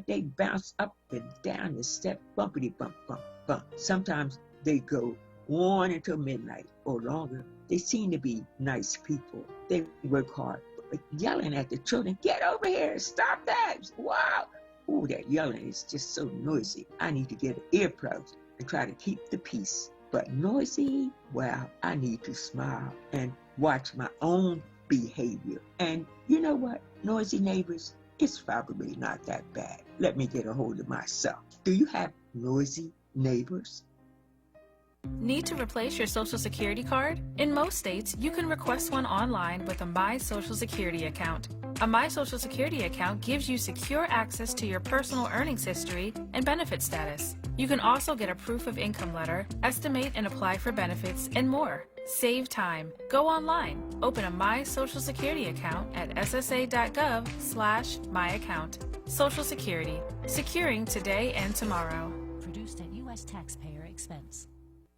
they bounce up and down the step, bumpity bump, bump, bump. Sometimes they go on until midnight or longer. They seem to be nice people. They work hard, but yelling at the children, get over here, stop that, wow. Ooh, that yelling is just so noisy. I need to get earplugs and try to keep the peace. But noisy, well, I need to smile and watch my own behavior. And you know what, noisy neighbors, it's probably not that bad. Let me get a hold of myself. Do you have noisy neighbors? Need to replace your Social Security card? In most states, you can request one online with a My Social Security account. A My Social Security account gives you secure access to your personal earnings history and benefit status. You can also get a proof of income letter, estimate and apply for benefits, and more. Save time. Go online. Open a My Social Security account at ssa.gov/myaccount. Social Security. Securing today and tomorrow. Produced at U.S. taxpayer expense.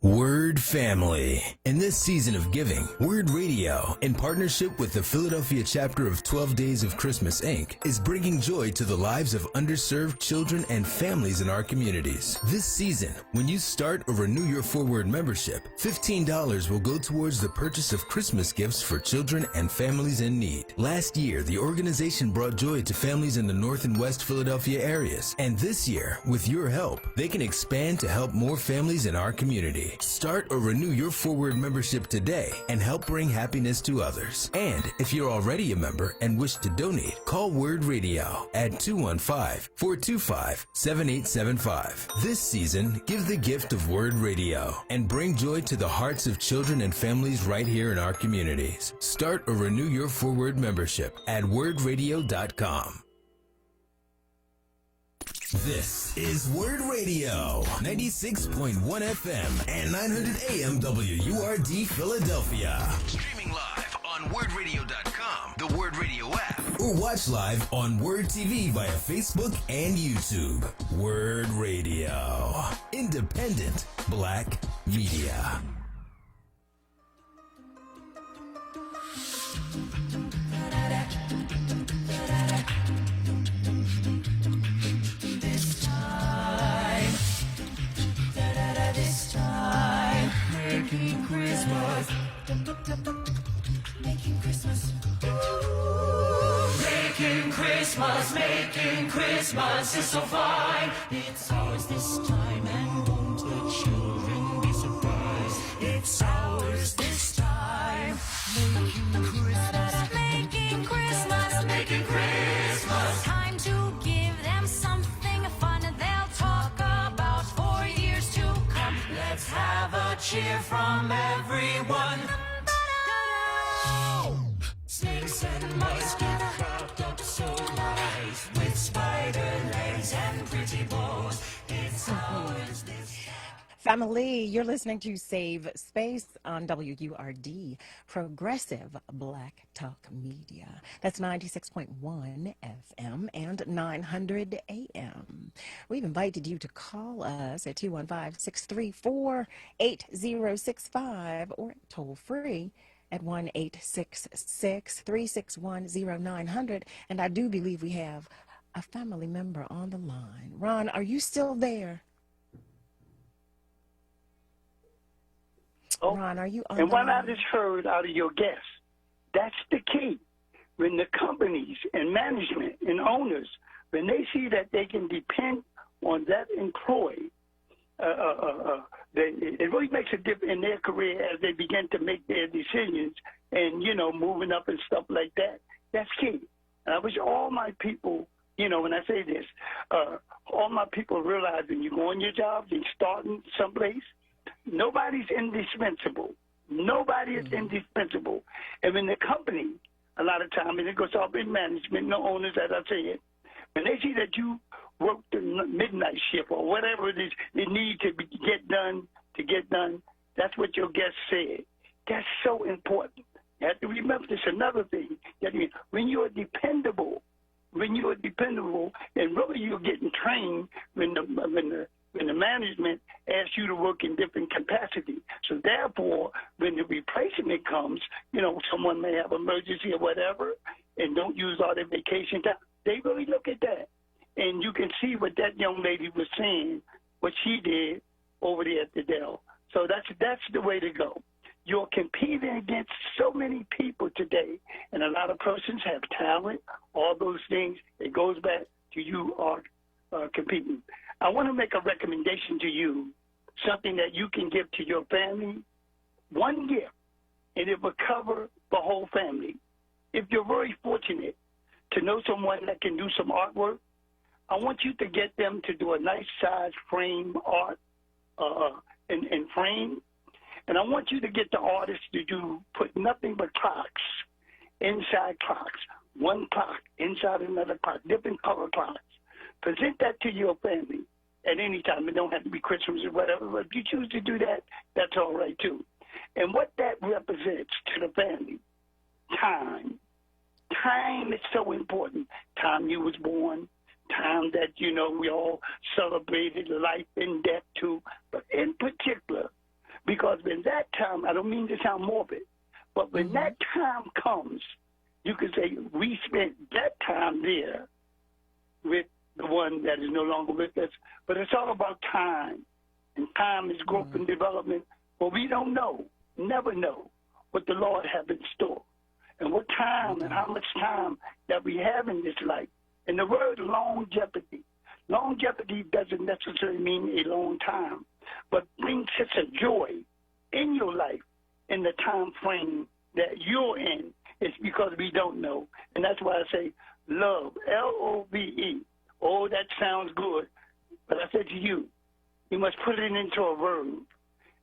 Word Family. In this season of giving, Word Radio, in partnership with the Philadelphia chapter of 12 Days of Christmas, Inc., is bringing joy to the lives of underserved children and families in our communities. This season, when you start or renew your Forward membership, $15 will go towards the purchase of Christmas gifts for children and families in need. Last year, the organization brought joy to families in the North and West Philadelphia areas, and this year, with your help, they can expand to help more families in our community. Start or renew your Forward membership today and help bring happiness to others. And if you're already a member and wish to donate, call Word Radio at 215-425-7875. This season, give the gift of Word Radio and bring joy to the hearts of children and families right here in our communities. Start or renew your Forward membership at wordradio.com. This is Word Radio, 96.1 FM and 900 AM WURD Philadelphia. Streaming live on wordradio.com, the Word Radio app, or watch live on Word TV via Facebook and YouTube. Word Radio, independent Black media. Making Christmas. Making Christmas. Making Christmas, making Christmas is so fine. It's ours this time, and won't the children be surprised? It's ours this time. Making Christmas, making Christmas, making Christmas. Time to give them something fun they'll talk about for years to come. Let's have a cheer from everyone. Snakes and mice get wrapped up so nice, with spider legs and pretty bows. It's ours this Family, you're listening to Save Space on WURD, Progressive Black Talk Media. That's 96.1 FM and 900 AM. We've invited you to call us at 215-634-8065 or toll free at 1-866-361-0900. And I do believe we have a family member on the line. Ron, are you still there? Oh, Ron, are you on and the what I line? just heard out of your guest, that's the key. When the companies and management and owners, when they see that they can depend on that employee, it really makes a difference in their career as they begin to make their decisions and, you know, moving up and stuff like that. That's key. And I wish all my people, you know, when I say this, all my people realize when you go on your jobs and starting someplace, nobody's indispensable. Nobody is indispensable. And when the company, a lot of time, and it goes off in management, no owners, as I said, when they see that you work the midnight shift or whatever it is they need to get done, that's what your guest said. That's so important. You have to remember this. Another thing, that when you're dependable, and really you're getting trained when the management asks you to work in different capacity. So therefore, when the replacement comes, you know, someone may have emergency or whatever and don't use all their vacation time, they really look at that. And you can see what that young lady was saying, what she did over there at the Dell. So that's the way to go. You're competing against so many people today, and a lot of persons have talent, all those things. It goes back to you are competing. I want to make a recommendation to you, something that you can give to your family, one gift, and it will cover the whole family. if you're very fortunate to know someone that can do some artwork, I want you to get them to do a nice size frame art and frame. And I want you to get the artist to put nothing but clocks inside clocks, one clock inside another clock, different color clocks. Present that to your family at any time. It don't have to be Christmas or whatever, but if you choose to do that, that's all right too. And what that represents to the family, time. Time is so important. Time you was born, time that, you know, we all celebrated life and death too, but in particular, because when that time, I don't mean to sound morbid, but when that time comes, you can say, we spent that time there with the one that is no longer with us. But it's all about time. And time is growth and development. But we don't know, never know, what the Lord has in store. And what time and how much time that we have in this life. And the word longevity. Longevity doesn't necessarily mean a long time, but brings such a joy in your life in the time frame that you're in. It's because we don't know. And that's why I say love, L-O-V-E. Oh, that sounds good. But I said to you, you must put it into a verb.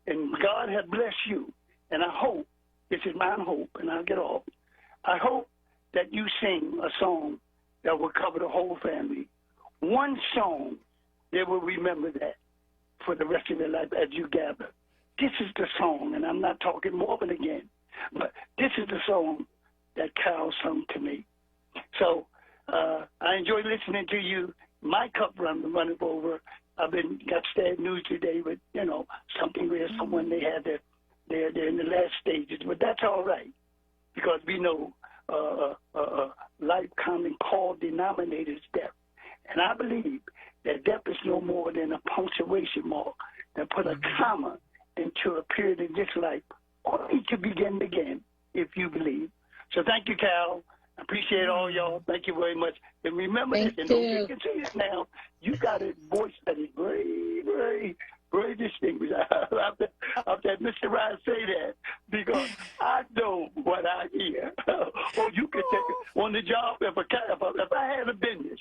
And God has blessed you. And I hope, this is my hope, and I'll get off. I hope that you sing a song that will cover the whole family. One song, they will remember that for the rest of their life as you gather. This is the song, and I'm not talking Marvin again, but this is the song that Cal sung to me. So I enjoy listening to you. My cup running over. Got sad news today with, you know, something where someone they had they're in the last stages, but that's all right because we know life common called denominator is death, and I believe that death is no more than a punctuation mark that put a comma into a period in this life, only to begin again, if you believe. So thank you, Cal. I appreciate all y'all. Thank you very much. And remember this, and you can see it now, you got a voice that is very, very, very distinguished. I've had Mr. Ryan say that because I know what I hear. Or you could take it on the job if I had a business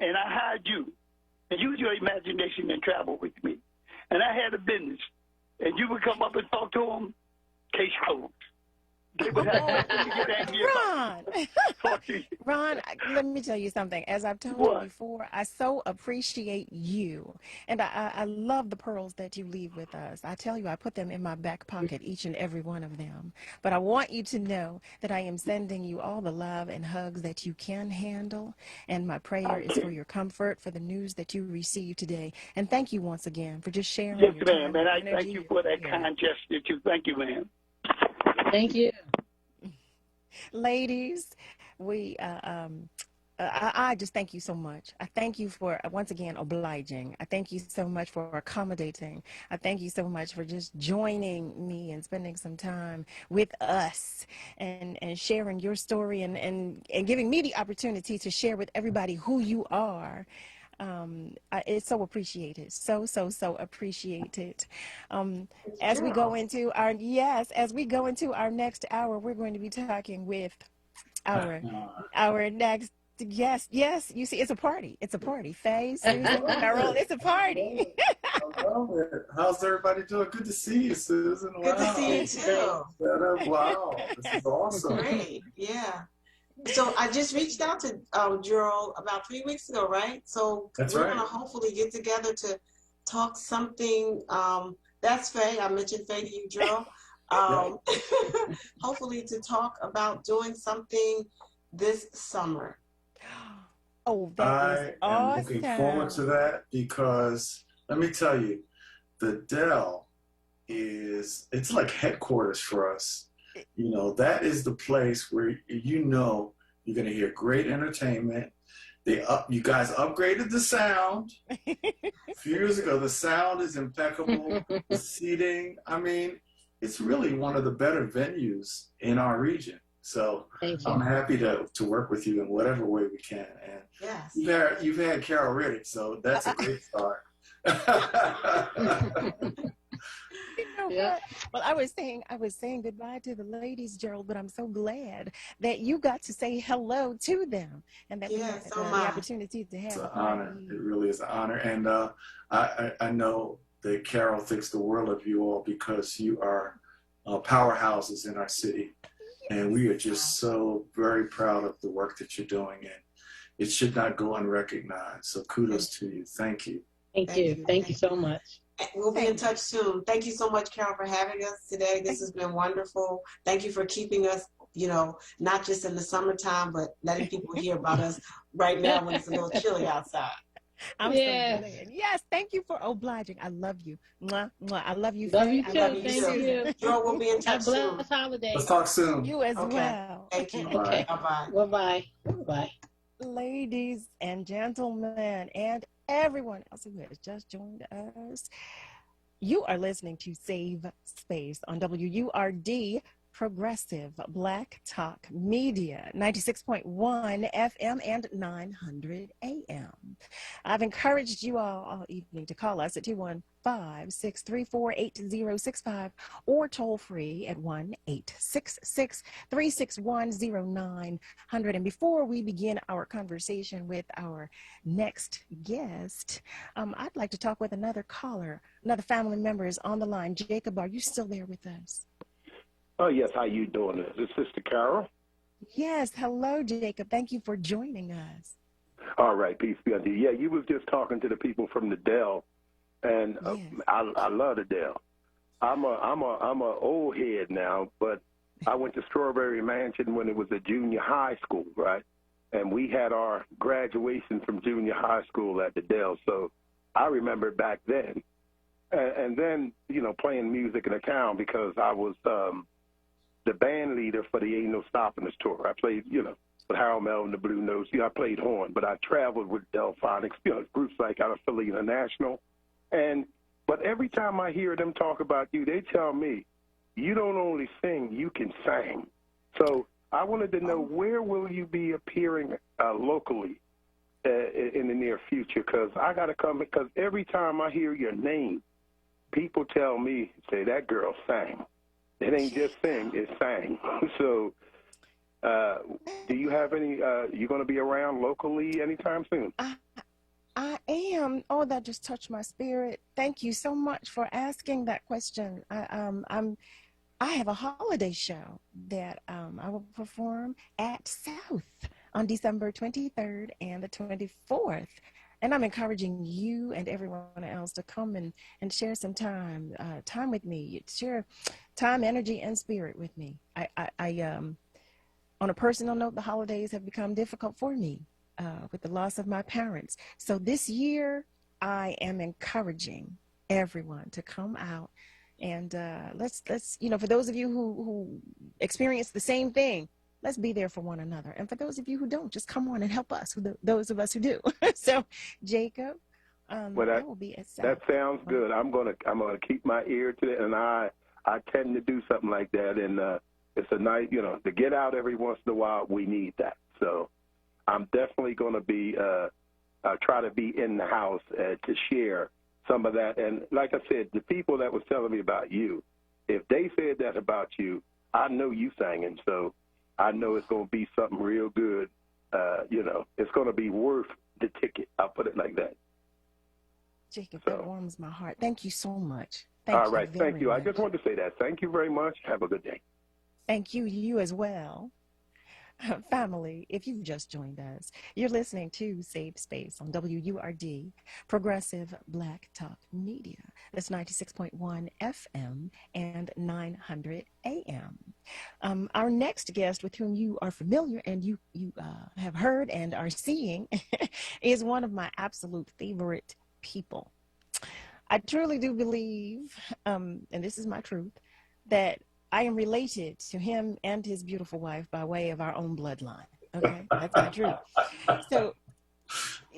and I hired you and use your imagination and travel with me, and I had a business and you would come up and talk to them, case closed. Ron, let me tell you something. As I've told you before, I so appreciate you. And I love the pearls that you leave with us. I tell you, I put them in my back pocket, each and every one of them. But I want you to know that I am sending you all the love and hugs that you can handle. And my prayer is for your comfort, for the news that you received today. And thank you once again for just sharing your time. Yes, ma'am. And I thank you for that kind gesture, too. Thank you, ma'am. Thank you. Ladies, I just thank you so much. I thank you for, once again, obliging. I thank you so much for accommodating. I thank you so much for just joining me and spending some time with us and sharing your story and giving me the opportunity to share with everybody who you are. It's so appreciated, so appreciated. As we go into our next hour, we're going to be talking with our next guest. Yes, you see, it's a party. Faye, Susan, Carol, it's a party. I love it. How's everybody doing? Good to see you, Susan. Wow. Good to see you too. Wow, this is awesome. Great, yeah. So I just reached out to Gerald about 3 weeks ago, right? So we're going to hopefully get together to talk something. That's Faye. I mentioned Faye to you, Gerald. Hopefully to talk about doing something this summer. Oh, that is awesome. I am looking forward to that because let me tell you, the Dell it's like headquarters for us. You know, that is the place where you know you're going to hear great entertainment. You guys upgraded the sound. A few years ago, the sound is impeccable. The seating, I mean, it's really one of the better venues in our region. So I'm happy to work with you in whatever way we can. And you've had Carol Riddick, so that's a great start. You know what? Well, I was saying goodbye to the ladies, Gerald, but I'm so glad that you got to say hello to them and that we had the opportunity to have It's an honor. It really is an honor. And I know that Carol thinks the world of you all because you are powerhouses in our city. And we are just so very proud of the work that you're doing. And it should not go unrecognized. So kudos to you. Thank you. Thank you. Thank you so much. We'll be in touch soon. Thank you so much, Carol, for having us today. This has been wonderful. Thank you for keeping us, not just in the summertime, but letting people hear about us right now when it's a little chilly outside. I'm so glad. Yes, thank you for obliging. I love you. Mwah, mwah. I love you. Love you I too. love you Thank too. you. Joe, we'll be in touch soon. Blessed holiday. Let's talk soon. You as well. Thank you. Okay. Bye-bye. Bye-bye. Bye. Ladies and gentlemen, and everyone else who has just joined us, you are listening to Save Space on WURD Progressive Black Talk Media, 96.1 FM and 900 AM. I've encouraged you all evening to call us at 215-634-8065 or toll free at 1-866-361-0900. And before we begin our conversation with our next guest, I'd like to talk with another caller. Another family member is on the line. Jacob, are you still there with us? Oh, yes. How you doing? Is this Sister Carol? Yes. Hello, Jacob. Thank you for joining us. All right. Peace be unto you. Yeah, you was just talking to the people from the Dell, and I love the Dell. I'm a old head now, but I went to Strawberry Mansion when it was a junior high school, right? And we had our graduation from junior high school at the Dell, so I remember back then. And then, playing music in the town because I was the band leader for the Ain't No Stopping Us tour. I played, with Harold Melvin, the Blue Notes. I played horn, but I traveled with Delphonics, groups like out of Philly International. But every time I hear them talk about you, they tell me, you don't only sing, you can sing. So I wanted to know, where will you be appearing locally in the near future? Because I got to come, because every time I hear your name, people tell me, say, that girl sang. It ain't just sing, it sang. So do you have any, you going to be around locally anytime soon? I am. Oh, that just touched my spirit. Thank you so much for asking that question. I have a holiday show that I will perform at South on December 23rd and the 24th. And I'm encouraging you and everyone else to come and share some time with me, share time, energy, and spirit with me. On a personal note, the holidays have become difficult for me with the loss of my parents. So this year, I am encouraging everyone to come out and let's for those of you who experience the same thing, let's be there for one another. And for those of you who don't, just come on and help us, those of us who do. So, Jacob, I will be at South. That sounds good. I'm gonna keep my ear to it, and I tend to do something like that. And it's a night, to get out every once in a while. We need that. So I'm definitely gonna be try to be in the house to share some of that. And like I said, the people that was telling me about you, if they said that about you, I know you sang, and so I know it's going to be something real good. It's going to be worth the ticket. I'll put it like that. Jacob, that warms my heart. Thank you so much. All right. Thank you. I just wanted to say that. Thank you very much. Have a good day. Thank you. You as well. Family, if you've just joined us, you're listening to Save Space on WURD, Progressive Black Talk Media. That's 96.1 FM and 900 AM. Our next guest, with whom you are familiar and you have heard and are seeing, is one of my absolute favorite people. I truly do believe, and this is my truth, that I am related to him and his beautiful wife by way of our own bloodline. Okay, that's my truth. So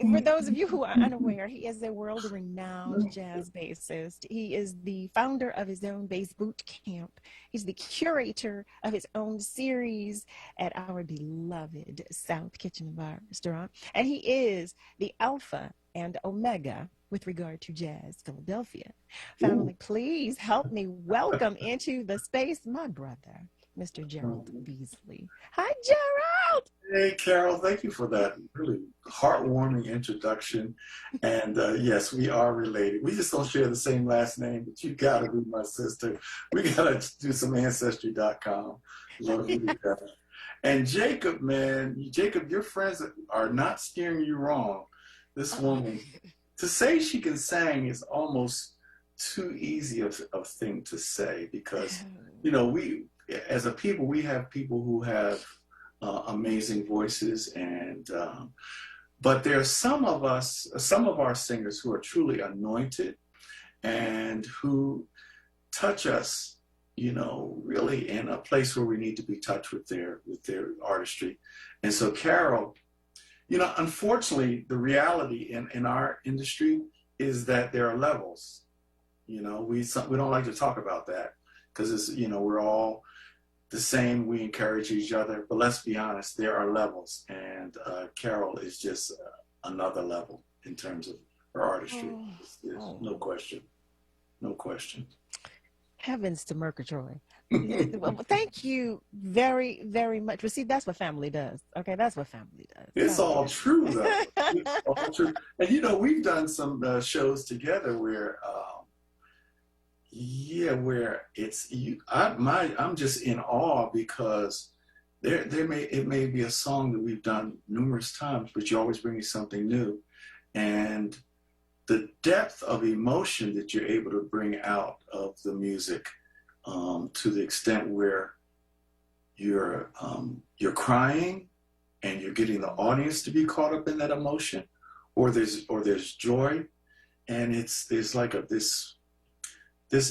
For those of you who are unaware, he is a world-renowned jazz bassist. He is the founder of his own bass boot camp. He's the curator of his own series at our beloved South Kitchen Bar Restaurant. And he is the alpha and omega with regard to Jazz Philadelphia. Family, please help me welcome into the space my brother, Mr. Gerald Beasley. Hi, Gerald! Hey, Carol, thank you for that really heartwarming introduction. And yes, we are related. We just don't share the same last name, but you got to be my sister. We got to do some Ancestry.com. Love you together. And Jacob, man, Jacob, your friends are not steering you wrong. This woman, to say she can sing is almost too easy of thing to say because, you know, we, as a people, we have people who have amazing voices, and but there are some of our singers who are truly anointed and who touch us, you know, really in a place where we need to be touched with their artistry. And so Carol, you know, unfortunately, the reality in our industry is that there are levels. You know, we don't like to talk about that because it's, you know, we're all the same. We encourage each other, but let's be honest, there are levels, and Carol is just another level in terms of her artistry. No question. No question. Heavens to Murgatroyd. Well, thank you very, very much. But see, that's what family does. Okay, that's what family does. It's all true, though. It's all true. And you know, we've done some shows together where, where it's you. I'm just in awe because it may be a song that we've done numerous times, but you always bring me something new, and the depth of emotion that you're able to bring out of the music, to the extent where you're crying and you're getting the audience to be caught up in that emotion, or there's joy, and there's like this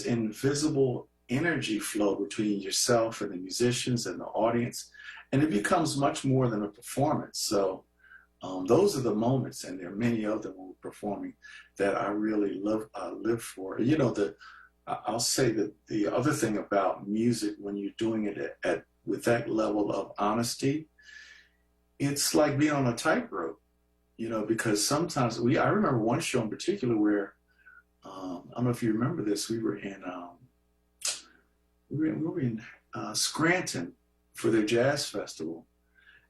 invisible energy flow between yourself and the musicians and the audience, and it becomes much more than a performance. So those are the moments, and there are many of them when we're performing, that I really live for. You know, I'll say that the other thing about music, when you're doing it with that level of honesty, it's like being on a tightrope, you know, because sometimes I remember one show in particular where, I don't know if you remember this, we were in Scranton for their jazz festival.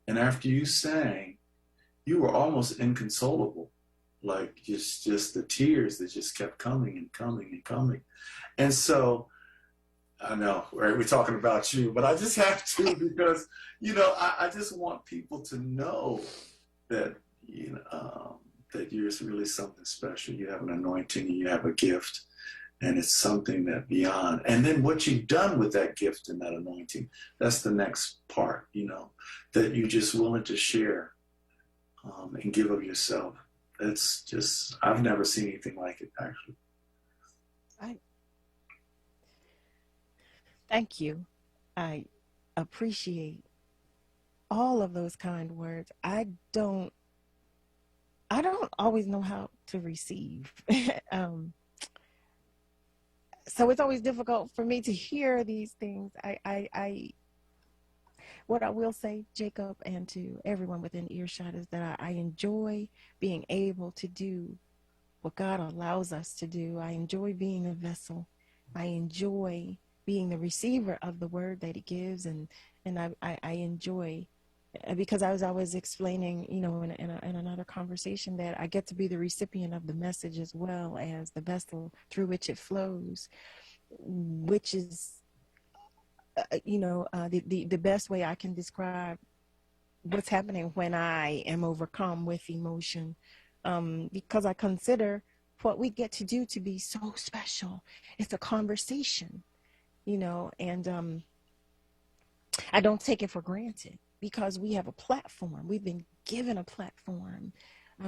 And after you sang, you were almost inconsolable, like just the tears that just kept coming and coming and coming. And so, I know, right, we're talking about you, but I just have to, because, you know, I just want people to know that, you know, that you're really something special. You have an anointing, and you have a gift, and it's something that beyond. And then what you've done with that gift and that anointing, that's the next part, you know, that you're just willing to share and give of yourself. It's just, I've never seen anything like it, actually. Thank you. I appreciate all of those kind words. I don't always know how to receive. So it's always difficult for me to hear these things. What I will say, Jacob, and to everyone within earshot, is that I enjoy being able to do what God allows us to do. I enjoy being a vessel. I enjoy being the receiver of the word that he gives, and I enjoy, because as I was explaining, you know, in another conversation, that I get to be the recipient of the message as well as the vessel through which it flows, which is, you know, the best way I can describe what's happening when I am overcome with emotion, because I consider what we get to do to be so special. It's a conversation, you know, and I don't take it for granted, because we have a platform. We've been given a platform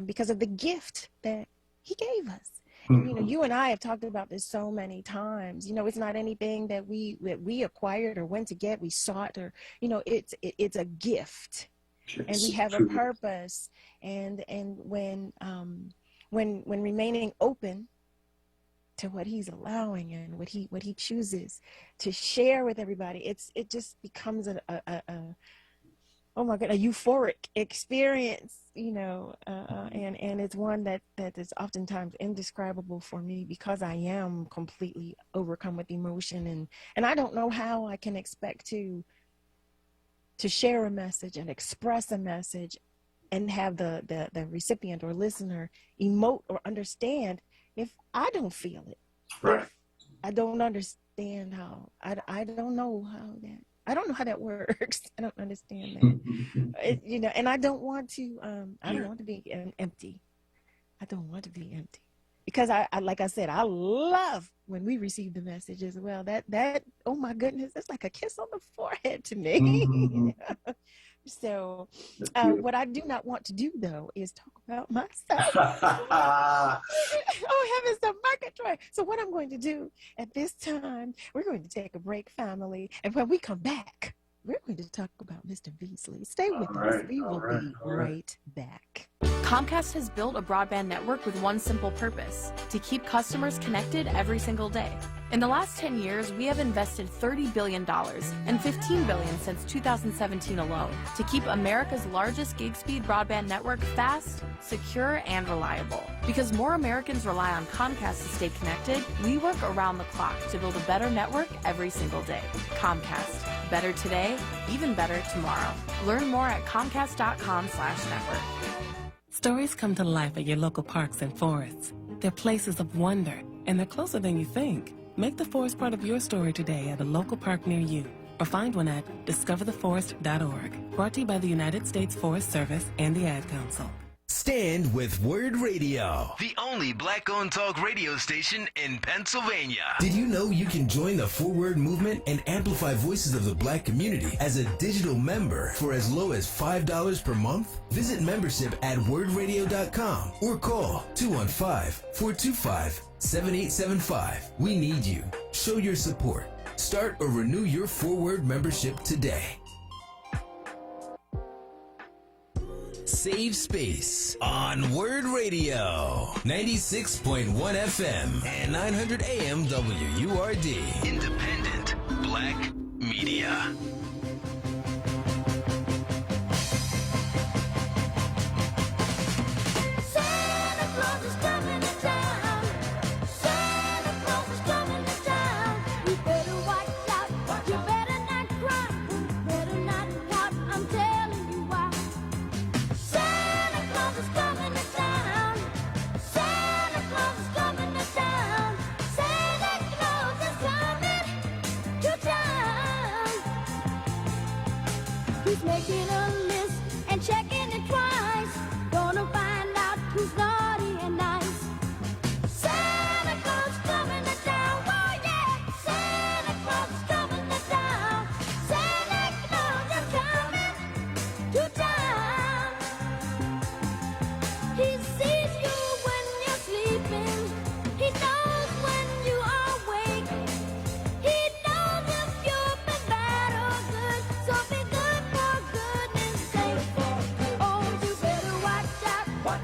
because of the gift that he gave us. And, you know, you and I have talked about this so many times. You know, it's not anything that we acquired or went to get, we sought, or, you know, it's a gift. and we have a purpose. And when remaining open to what he's allowing and what he chooses to share with everybody, it just becomes a oh my God, a euphoric experience, and it's one that is oftentimes indescribable for me, because I am completely overcome with emotion, and I don't know how I can expect to share a message and express a message and have the recipient or listener emote or understand if I don't feel it. Right. I don't understand how. I don't know how that. I don't know how that works. I don't understand that. And I don't want to. I don't want to be empty. I don't want to be empty, because I like I said, I love when we receive the message as well. That oh my goodness, it's like a kiss on the forehead to me. So what I do not want to do, though, is talk about myself. Oh, heavens, the market Troy. So what I'm going to do at this time, we're going to take a break, family. And when we come back, we're going to talk about Mr. Beasley. Stay with us. We will be right back. Comcast has built a broadband network with one simple purpose: to keep customers connected every single day. In the last 10 years, we have invested $30 billion and $15 billion since 2017 alone to keep America's largest gig-speed broadband network fast, secure, and reliable. Because more Americans rely on Comcast to stay connected, we work around the clock to build a better network every single day. Comcast. Better today, even better tomorrow. Learn more at comcast.com/network. Stories come to life at your local parks and forests. They're places of wonder, and they're closer than you think. Make the forest part of your story today at a local park near you, or find one at discovertheforest.org. Brought to you by the United States Forest Service and the Ad Council. Stand with Word Radio, the only black-owned talk radio station in Pennsylvania. Did you know you can join the 4-Word movement and amplify voices of the black community as a digital member for as low as $5 per month? Visit membership at wordradio.com or call 215-425-7875. We need you. Show your support. Start or renew your 4-Word membership today. Save Space on Word Radio, 96.1 FM and 900 AM WURD. Independent Black Media. Making a list and checking it twice. Gonna find out who's naughty and nice. Santa Claus coming to town. Oh yeah, Santa Claus is coming to town. Santa Claus is coming to town. He sees you when you're sleeping. He knows when you are awake. He knows if you've been bad or good. So be good.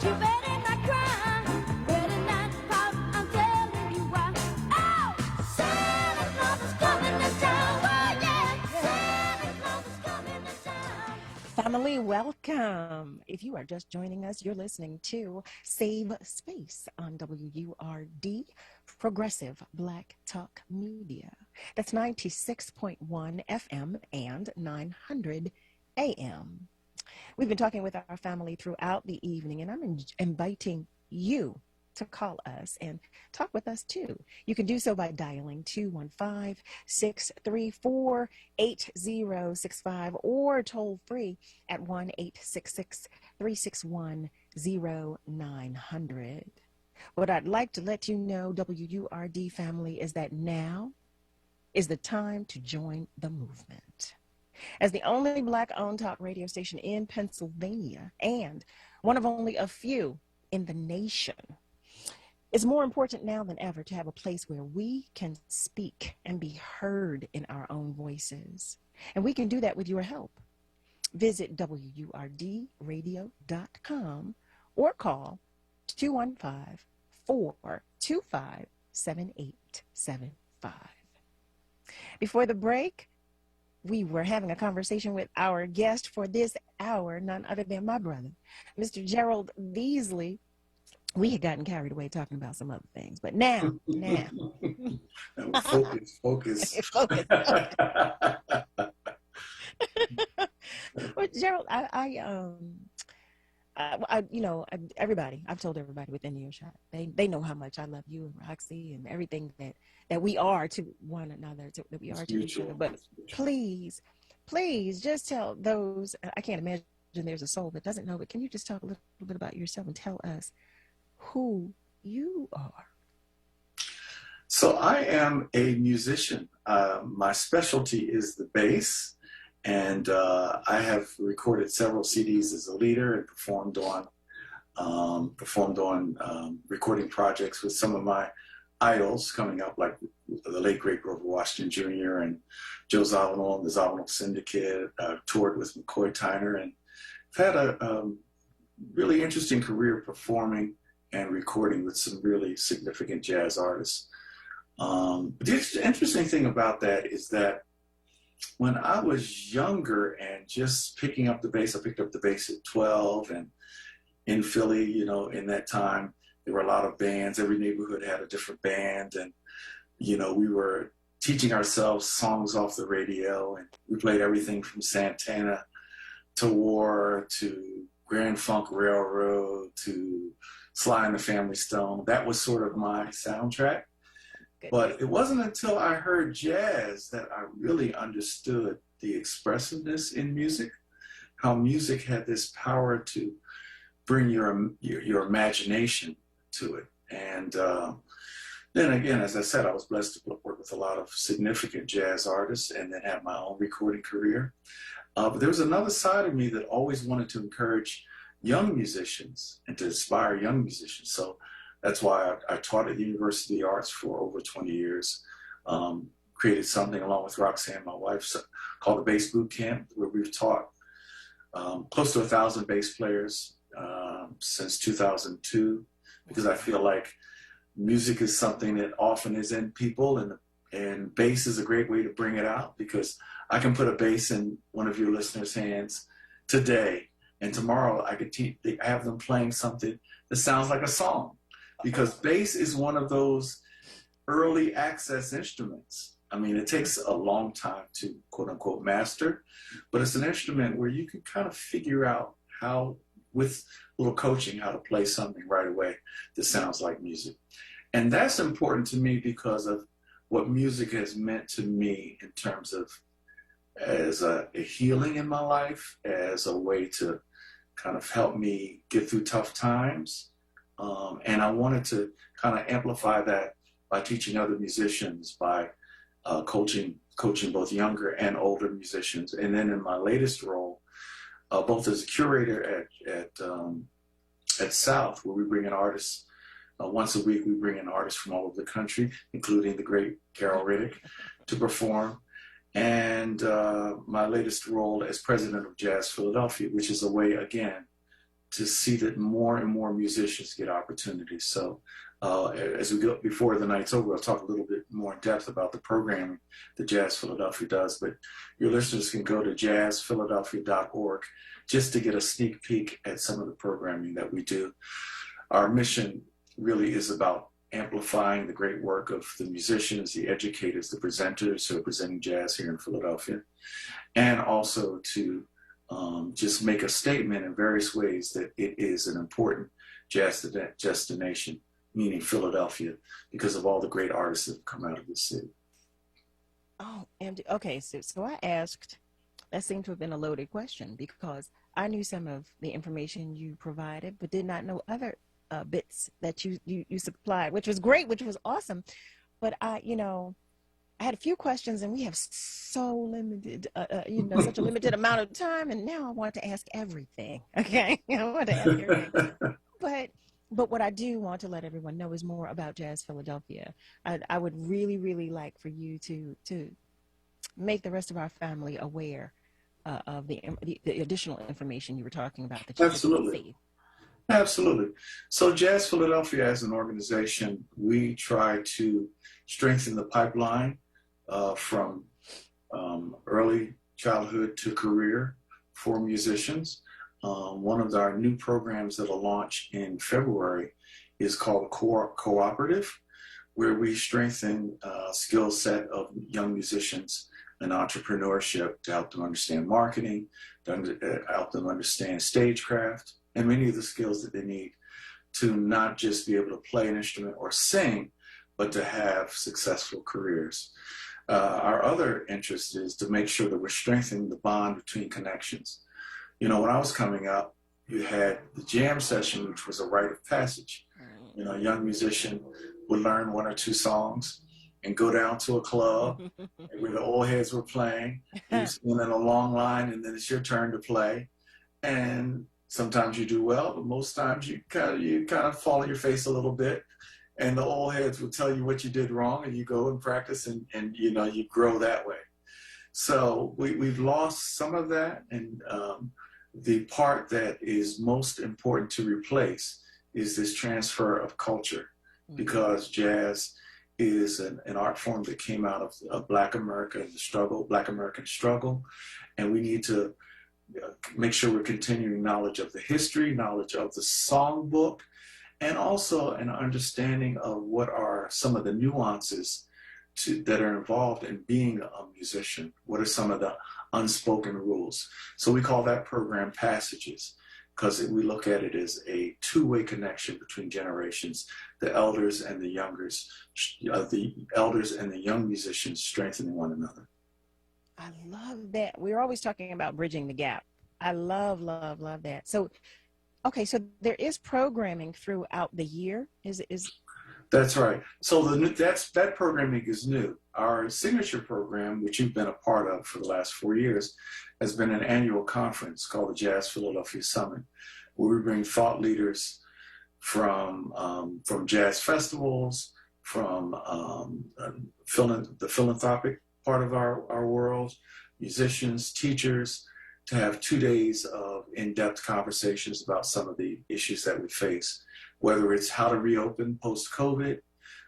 You better not cry, better not pout, I'm telling you why. Oh, Santa Claus is coming to town, oh yeah, Santa Claus is coming to town. Family, welcome. If you are just joining us, you're listening to Save Space on WURD, Progressive Black Talk Media. That's 96.1 FM and 900 AM. We've been talking with our family throughout the evening, and I'm inviting you to call us and talk with us too. You can do so by dialing 215-634-8065 or toll free at 1-866-361-0900. What I'd like to let you know, WURD family, is that now is the time to join the movement. As the only Black-owned talk radio station in Pennsylvania and one of only a few in the nation, it's more important now than ever to have a place where we can speak and be heard in our own voices. And we can do that with your help. visit WURDradio.com or call 215-425-7875. Before the break, we were having a conversation with our guest for this hour, none other than my brother, Mr. Gerald Beasley. We had gotten carried away talking about some other things, but now. Focus. But Gerald, everybody, I've told everybody within earshot, they know how much I love you and Roxy and everything that we are to one another, that we are to each other. But please, just tell those, I can't imagine there's a soul that doesn't know, but can you just talk a little bit about yourself and tell us who you are? So I am a musician. My specialty is the bass, and I have recorded several CDs as a leader and performed on recording projects with some of my idols coming up, like the late great Grover Washington Jr. and Joe Zawinul and the Zawinul Syndicate. Toured with McCoy Tyner, and I've had a really interesting career performing and recording with some really significant jazz artists. The interesting thing about that is that when I was younger and just picking up the bass, I picked up the bass at 12, and in Philly, in that time, there were a lot of bands. Every neighborhood had a different band, and, we were teaching ourselves songs off the radio, and we played everything from Santana to War to Grand Funk Railroad to Sly and the Family Stone. That was sort of my soundtrack. But it wasn't until I heard jazz that I really understood the expressiveness in music, how music had this power to bring your imagination to it. And then again, as I said, I was blessed to work with a lot of significant jazz artists and then have my own recording career. But there was another side of me that always wanted to encourage young musicians and to inspire young musicians. So that's why I taught at the University of the Arts for over 20 years. Created something along with Roxanne, my wife, called the Bass Boot Camp, where we've taught close to 1,000 bass players since 2002, because I feel like music is something that often is in people, and bass is a great way to bring it out, because I can put a bass in one of your listeners' hands today, and tomorrow I could have them playing something that sounds like a song. Because bass is one of those early access instruments. I mean, it takes a long time to quote unquote master, but it's an instrument where you can kind of figure out how, with a little coaching, how to play something right away that sounds like music. And that's important to me because of what music has meant to me in terms of as a healing in my life, as a way to kind of help me get through tough times. And I wanted to kind of amplify that by teaching other musicians, by coaching both younger and older musicians. And then in my latest role, both as a curator at South, where we bring in artists, once a week we bring in artists from all over the country, including the great Carol Riddick, to perform. And my latest role as president of Jazz Philadelphia, which is a way, again, to see that more and more musicians get opportunities. So as we go before the night's over, I'll talk a little bit more in depth about the programming that Jazz Philadelphia does, but your listeners can go to jazzphiladelphia.org just to get a sneak peek at some of the programming that we do. Our mission really is about amplifying the great work of the musicians, the educators, the presenters who are presenting jazz here in Philadelphia, and also to just make a statement in various ways that it is an important jazz destination, meaning Philadelphia, because of all the great artists that have come out of the city. Oh, and okay, so I asked, that seemed to have been a loaded question, because I knew some of the information you provided, but did not know other bits that you supplied, which was great, which was awesome. But I had a few questions, and we have so limited, such a limited amount of time, and now I want to ask everything. Okay, I want to ask everything. But what I do want to let everyone know is more about Jazz Philadelphia. I would really, really like for you to make the rest of our family aware of the additional information you were talking about that you Absolutely. received. Absolutely. So Jazz Philadelphia as an organization, we try to strengthen the pipeline from early childhood to career for musicians. One of our new programs that will launch in February is called Cooperative, where we strengthen skill set of young musicians and entrepreneurship to help them understand marketing, to help them understand stagecraft, and many of the skills that they need to not just be able to play an instrument or sing, but to have successful careers. Our other interest is to make sure that we're strengthening the bond between connections. You know, when I was coming up, you had the jam session, which was a rite of passage. You know, a young musician would learn one or two songs and go down to a club where the old heads were playing. You stand in a long line, and then it's your turn to play. And sometimes you do well, but most times you kind of fall on your face a little bit. And the old heads will tell you what you did wrong, and you go and practice, and you know, you grow that way. So we've lost some of that, and the part that is most important to replace is this transfer of culture, because jazz is an art form that came out of Black America and the struggle, Black American struggle, and we need to make sure we're continuing knowledge of the history, knowledge of the songbook, and also an understanding of what are some of the nuances that are involved in being a musician. What are some of the unspoken rules? So we call that program Passages, because we look at it as a two-way connection between generations, the elders and the youngers, the elders and the young musicians strengthening one another. I love that. We're always talking about bridging the gap. I love that. So, okay, so there is programming throughout the year. Is That's right. So that programming is new. Our signature program, which you've been a part of for the last 4 years, has been an annual conference called the Jazz Philadelphia Summit, where we bring thought leaders from jazz festivals, from the philanthropic part of our world, musicians, teachers, to have 2 days of in-depth conversations about some of the issues that we face, whether it's how to reopen post-COVID,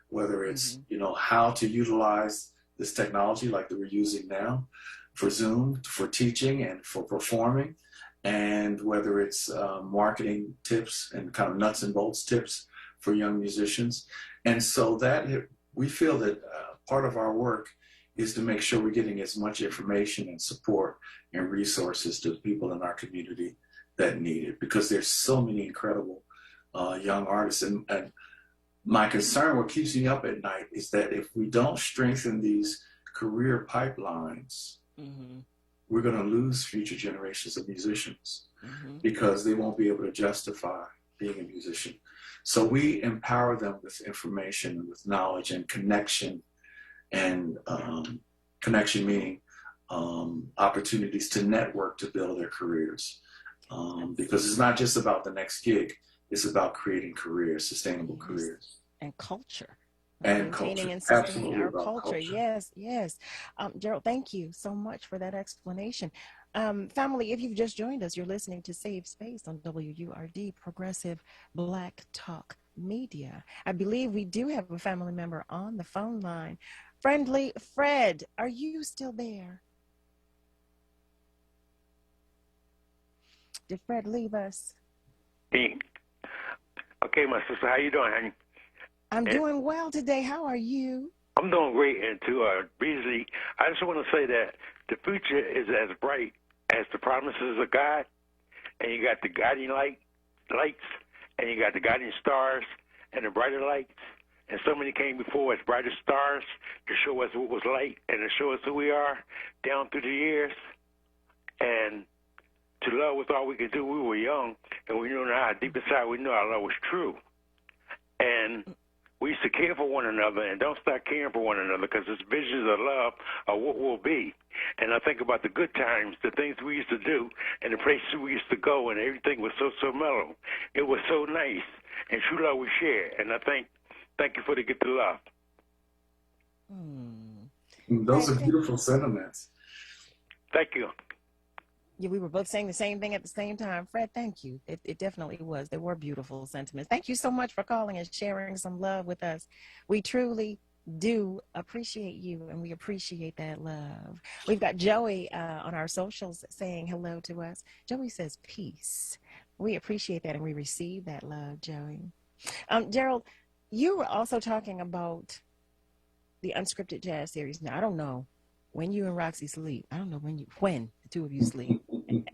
whether it's, you know, how to utilize this technology like that we're using now for Zoom, for teaching and for performing, and whether it's marketing tips and kind of nuts and bolts tips for young musicians. And so that we feel that part of our work is to make sure we're getting as much information and support and resources to the people in our community that need it, because there's so many incredible young artists. And my concern, what keeps me up at night, is that if we don't strengthen these career pipelines, we're going to lose future generations of musicians because they won't be able to justify being a musician. So we empower them with information and with knowledge and connection, and connection meaning opportunities to network to build their careers. Because it's not just about the next gig, it's about creating careers, sustainable careers. And culture. And maintaining culture. and sustaining Absolutely our about culture. culture. Yes. Gerald, thank you so much for that explanation. Family, if you've just joined us, you're listening to Save Space on WURD, Progressive Black Talk Media. I believe we do have a family member on the phone line. Friendly Fred, are you still there? Did Fred leave us? Hey. Okay, my sister, how you doing, honey? I'm doing well today. How are you? I'm doing great. And to Beasley, I just want to say that the future is as bright as the promises of God, and you got the guiding lights, and you got the guiding stars and the brighter lights. And so many came before as brighter stars to show us what was light and to show us who we are down through the years. And to love was all we could do. We were young, and we knew now deep inside we knew our love was true. And we used to care for one another, and don't stop caring for one another, because it's visions of love of what will be. And I think about the good times, the things we used to do, and the places we used to go, and everything was so mellow. It was so nice, and true love we shared. And I thank you for the gift of love. Those are beautiful sentiments. Thank you. Yeah, we were both saying the same thing at the same time. Fred, thank you. It definitely was. They were beautiful sentiments. Thank you so much for calling and sharing some love with us. We truly do appreciate you, and we appreciate that love. We've got Joey on our socials saying hello to us. Joey says peace. We appreciate that, and we receive that love, Joey. Gerald, you were also talking about the Unscripted Jazz series. Now, I don't know when you and Roxy sleep. I don't know when the two of you sleep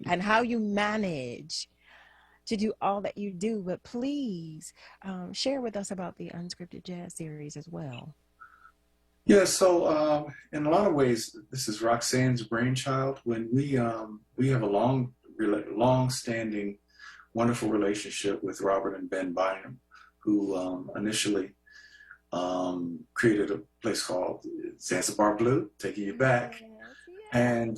and how you manage to do all that you do, but please share with us about the Unscripted Jazz series as well. Yeah, so in a lot of ways, this is Roxanne's brainchild. When we have a long-standing, wonderful relationship with Robert and Ben Bynum, who initially created a place called Zanzibar Blue, taking you back. And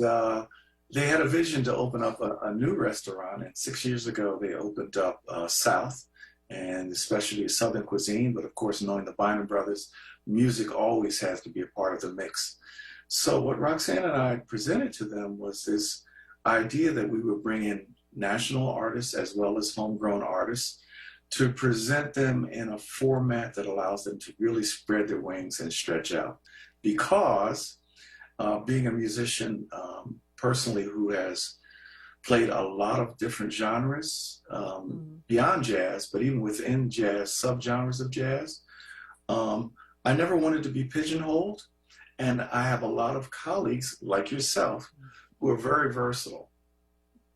they had a vision to open up a new restaurant. And 6 years ago, they opened up South, and especially Southern cuisine. But of course, knowing the Bynum brothers, music always has to be a part of the mix. So what Roxanne and I presented to them was this idea that we would bring in national artists as well as homegrown artists to present them in a format that allows them to really spread their wings and stretch out. Because being a musician personally who has played a lot of different genres beyond jazz, but even within jazz, subgenres of jazz, I never wanted to be pigeonholed. And I have a lot of colleagues like yourself who are very versatile,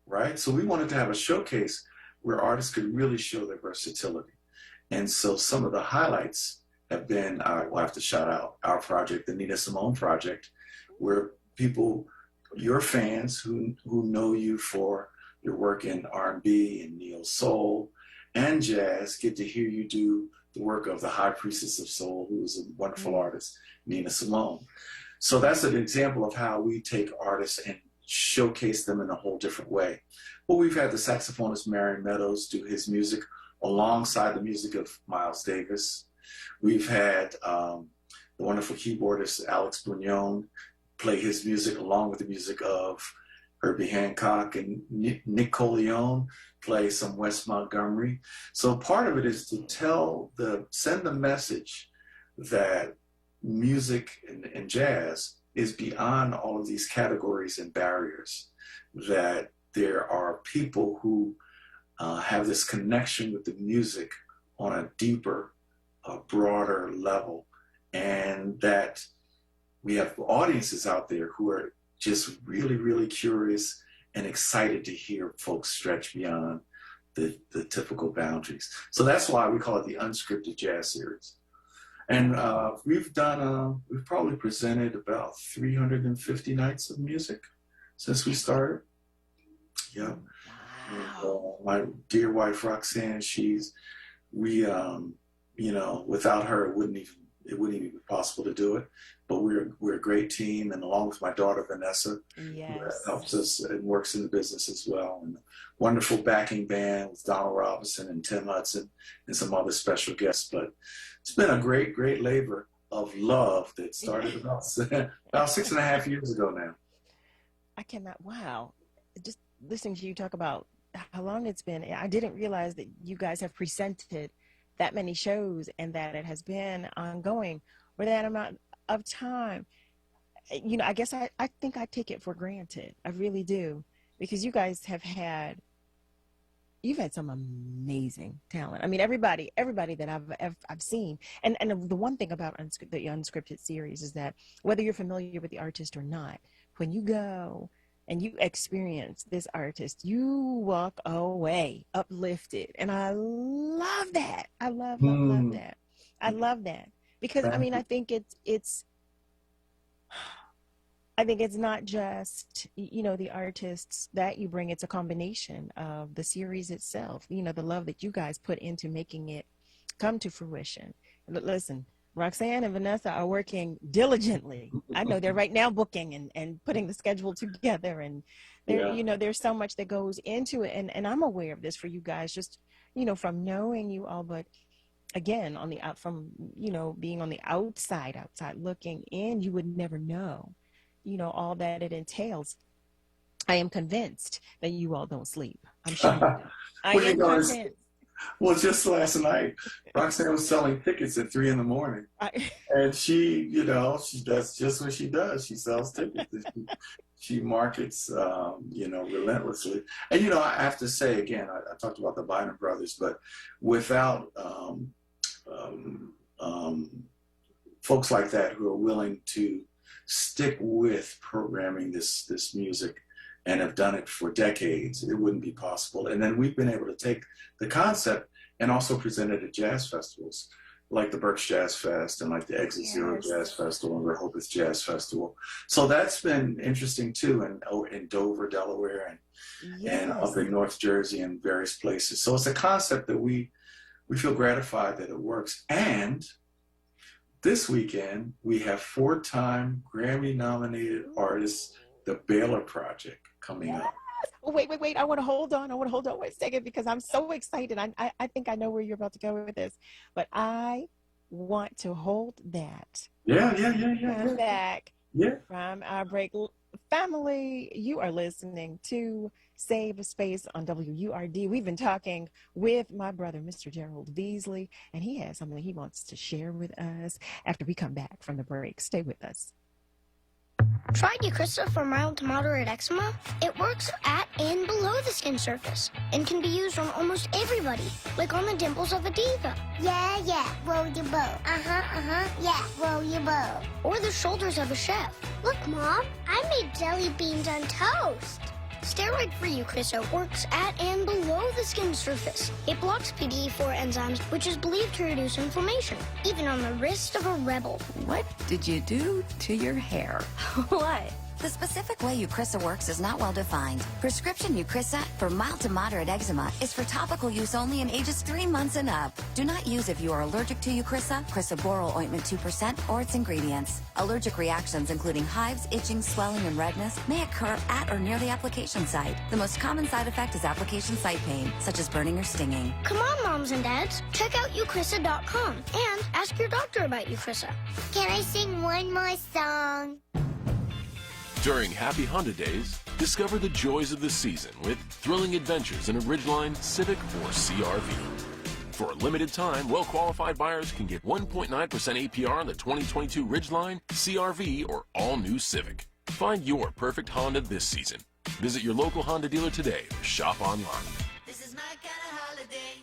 right? So we wanted to have a showcase where artists could really show their versatility. And so some of the highlights have been, we'll have to shout out our project, the Nina Simone Project, where people, your fans who know you for your work in R&B and neo soul and jazz get to hear you do the work of the High Priestess of Soul, who is a wonderful artist, Nina Simone. So that's an example of how we take artists and showcase them in a whole different way. Well, we've had the saxophonist Marion Meadows do his music alongside the music of Miles Davis. We've had the wonderful keyboardist Alex Bugnon play his music along with the music of Herbie Hancock, and Nick Coleone play some Wes Montgomery. So part of it is to send the message that music and jazz is beyond all of these categories and barriers, that there are people who have this connection with the music on a deeper, broader level, and that we have audiences out there who are just really, really curious and excited to hear folks stretch beyond the typical boundaries. So that's why we call it the Unscripted Jazz Series. And we've probably presented about 350 nights of music since we started. Yeah. Wow. And, my dear wife Roxanne, without her, it wouldn't even be possible to do it. But we're a great team, and along with my daughter Vanessa, who helps us and works in the business as well, and a wonderful backing band with Donald Robinson and Tim Hudson and some other special guests. But it's been a great, great labor of love that started about 6.5 years ago now. I cannot. Wow, just listening to you talk about how long it's been, I didn't realize that you guys have presented that many shows and that it has been ongoing for that amount of time. You know, I guess I think I take it for granted. I really do, because you guys you've had some amazing talent. I mean, everybody that I've seen, and the one thing about the Unscripted series is that whether you're familiar with the artist or not, when you go and you experience this artist, you walk away uplifted. And I love that. I love that. I love that. Because, I mean, I think it's not just, the artists that you bring. It's a combination of the series itself, the love that you guys put into making it come to fruition. Listen, Roxanne and Vanessa are working diligently. I know they're right now booking and putting the schedule together, and there's so much that goes into it. And I'm aware of this for you guys, just, from knowing you all, but again, being on the outside looking in, you would never know, all that it entails. I am convinced that you all don't sleep. I'm sure you do. I Well, am convinced. Well, just last night, Roxanne was selling tickets at 3 a.m. And she, that's just what she does. She sells tickets. She markets, relentlessly. And, I have to say, again, I talked about the Bynum brothers, but without folks like that who are willing to stick with programming this music and have done it for decades, it wouldn't be possible. And then we've been able to take the concept and also present it at jazz festivals, like the Berks Jazz Fest and like the Exit Zero Jazz Festival and Rehoboth Jazz Festival. So that's been interesting too, and in Dover, Delaware, and up in North Jersey and various places. So it's a concept that we feel gratified that it works. And this weekend, we have 4-time Grammy-nominated artist, the Baylor Project, coming up. Oh, wait. I want to hold on. Wait a second, because I'm so excited. I think I know where you're about to go with this, but I want to hold that. Yeah. Come back from our break. Family, you are listening to Save a Space on WURD. We've been talking with my brother, Mr. Gerald Beasley, and he has something he wants to share with us after we come back from the break. Stay with us. Tried Eucrisa for mild to moderate eczema? It works at and below the skin surface and can be used on almost everybody, like on the dimples of a diva. Yeah, roll your boat. Yeah, roll your boat. Or the shoulders of a chef. Look, Mom, I made jelly beans on toast. Steroid-free Eucrisa works at and below the skin surface. It blocks PDE4 enzymes, which is believed to reduce inflammation, even on the wrist of a rebel. What did you do to your hair? What? The specific way Eucrisa works is not well defined. Prescription Eucrisa for mild to moderate eczema is for topical use only in ages 3 months and up. Do not use if you are allergic to Eucrisa, crisaborole ointment 2%, or its ingredients. Allergic reactions including hives, itching, swelling, and redness may occur at or near the application site. The most common side effect is application site pain, such as burning or stinging. Come on, moms and dads. Check out Eucrisa.com and ask your doctor about Eucrisa. Can I sing one more song? During Happy Honda Days, discover the joys of the season with thrilling adventures in a Ridgeline, Civic, or CRV. For a limited time, well-qualified buyers can get 1.9% APR on the 2022 Ridgeline, CRV, or all-new Civic. Find your perfect Honda this season. Visit your local Honda dealer today or shop online. This is my kind of holiday.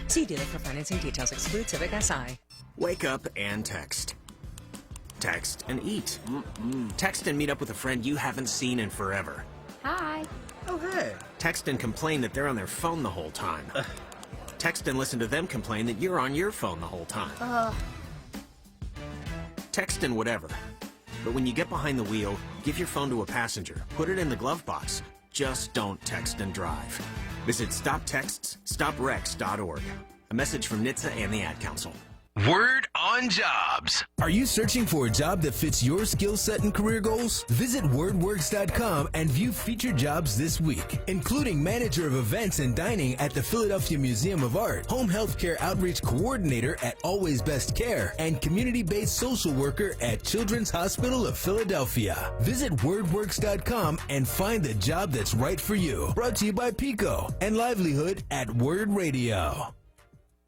See dealer for financing details. Exclude Civic Si. Wake up and text. Text and eat. Text and meet up with a friend you haven't seen in forever. Hi. Oh, hey. Text and complain that they're on their phone the whole time. Text and listen to them complain that you're on your phone the whole time. Text and whatever. But when you get behind the wheel, give your phone to a passenger. Put it in the glove box. Just don't text and drive. Visit StopTextsStopWrecks.org. A message from NHTSA and the Ad Council. Word on Jobs. Are you searching for a job that fits your skill set and career goals? Visit wordworks.com and view featured jobs this week, including manager of events and dining at the Philadelphia Museum of Art, home health care outreach coordinator at Always Best Care, and community-based social worker at Children's Hospital of Philadelphia. Visit wordworks.com and find the job that's right for you. Brought to you by Pico and Livelihood at Word Radio.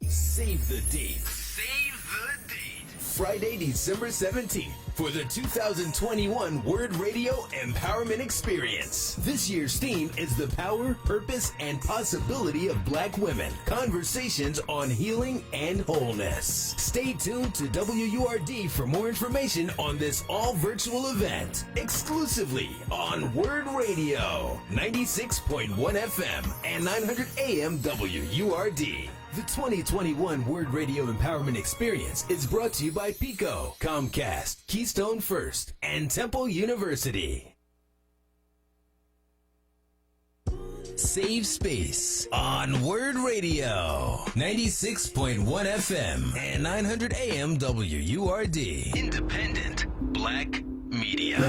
Save the date. Friday, December 17th for the 2021 Word Radio Empowerment Experience. This year's theme is the power, purpose, and possibility of Black women. Conversations on healing and wholeness. Stay tuned to WURD for more information on this all-virtual event. Exclusively on Word Radio, 96.1 FM and 900 AM WURD. The 2021 Word Radio Empowerment Experience is brought to you by Pico, Comcast, Keystone First, and Temple University. Save Space on Word Radio, 96.1 FM and 900 AM WURD. Independent Black Media.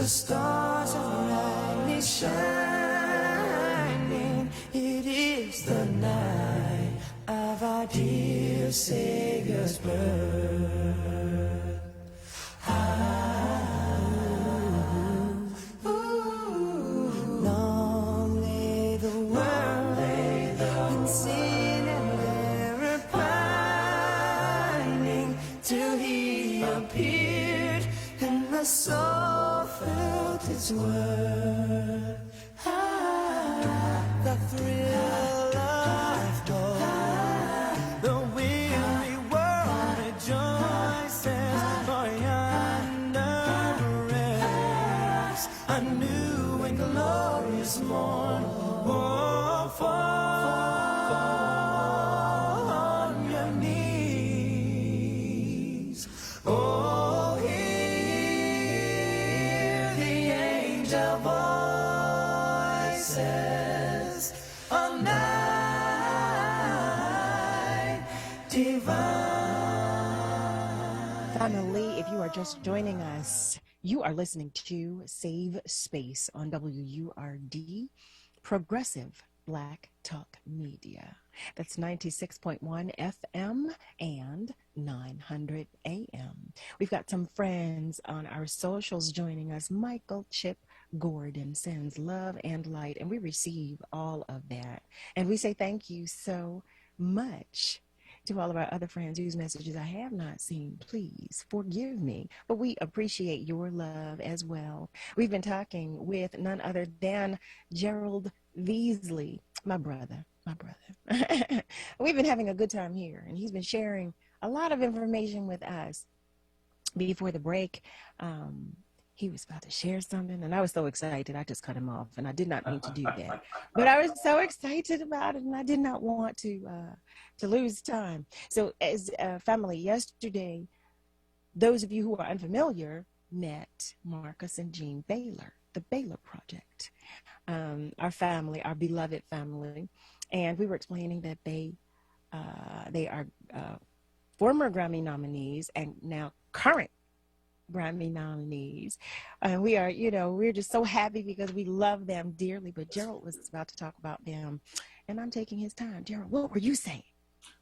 stars are brightly shining. It is the night of our dear Savior's birth. Long lay the world in sin and error pining, till he appeared and the soul felt its worth. The thrill of joy, the weary world rejoices, for yonder rests a new and glorious morn. Oh, fall on your knees. Oh, hear the angel voices of night divine. Family, if you are just joining us, you are listening to Save Space on WURD, Progressive Black Talk Media. That's 96.1 FM and 900 AM. We've got some friends on our socials joining us. Michael Chip Gordon sends love and light, and we receive all of that. And we say thank you so much to all of our other friends whose messages I have not seen. Please forgive me, but we appreciate your love as well. We've been talking with none other than Gerald Veasley, my brother. We've been having a good time here, and he's been sharing a lot of information with us. Before the break, he was about to share something, and I was so excited, I just cut him off, and I did not mean to do that. But I was so excited about it, and I did not want to lose time. So as a family, yesterday, those of you who are unfamiliar met Marcus and Jean Baylor, the Baylor Project, our family, our beloved family. And we were explaining that they are former Grammy nominees and now current Grammy nominees. And we are, we're just so happy because we love them dearly. But Gerald was about to talk about them, and I'm taking his time. Gerald, what were you saying?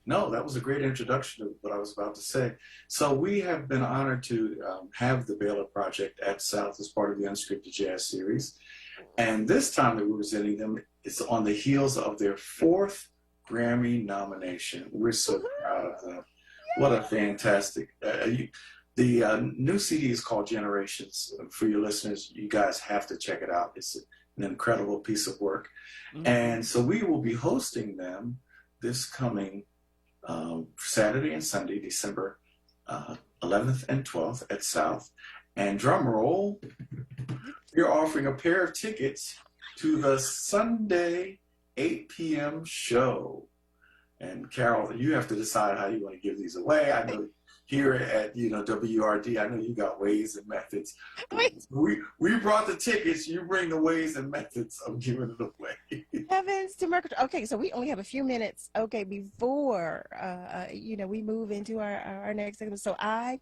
No, that was a great introduction to what I was about to say. So we have been honored to have the Baylor Project at South as part of the Unscripted Jazz series. And this time that we're presenting them, it's on the heels of their 4th Grammy nomination. We're so proud of them. What a fantastic... The new CD is called Generations. For your listeners, you guys have to check it out. It's an incredible piece of work. Mm-hmm. And so we will be hosting them this coming Saturday and Sunday, December 11th and 12th at South. And drum roll, we're offering a pair of tickets to the Sunday 8 p.m. show. And Carol, you have to decide how you want to give these away. I know here at WRD, I know you got ways and methods. We brought the tickets. You bring the ways and methods of giving it away. Heavens to Mercury. Okay, so we only have a few minutes. Okay, before we move into our next segment. So I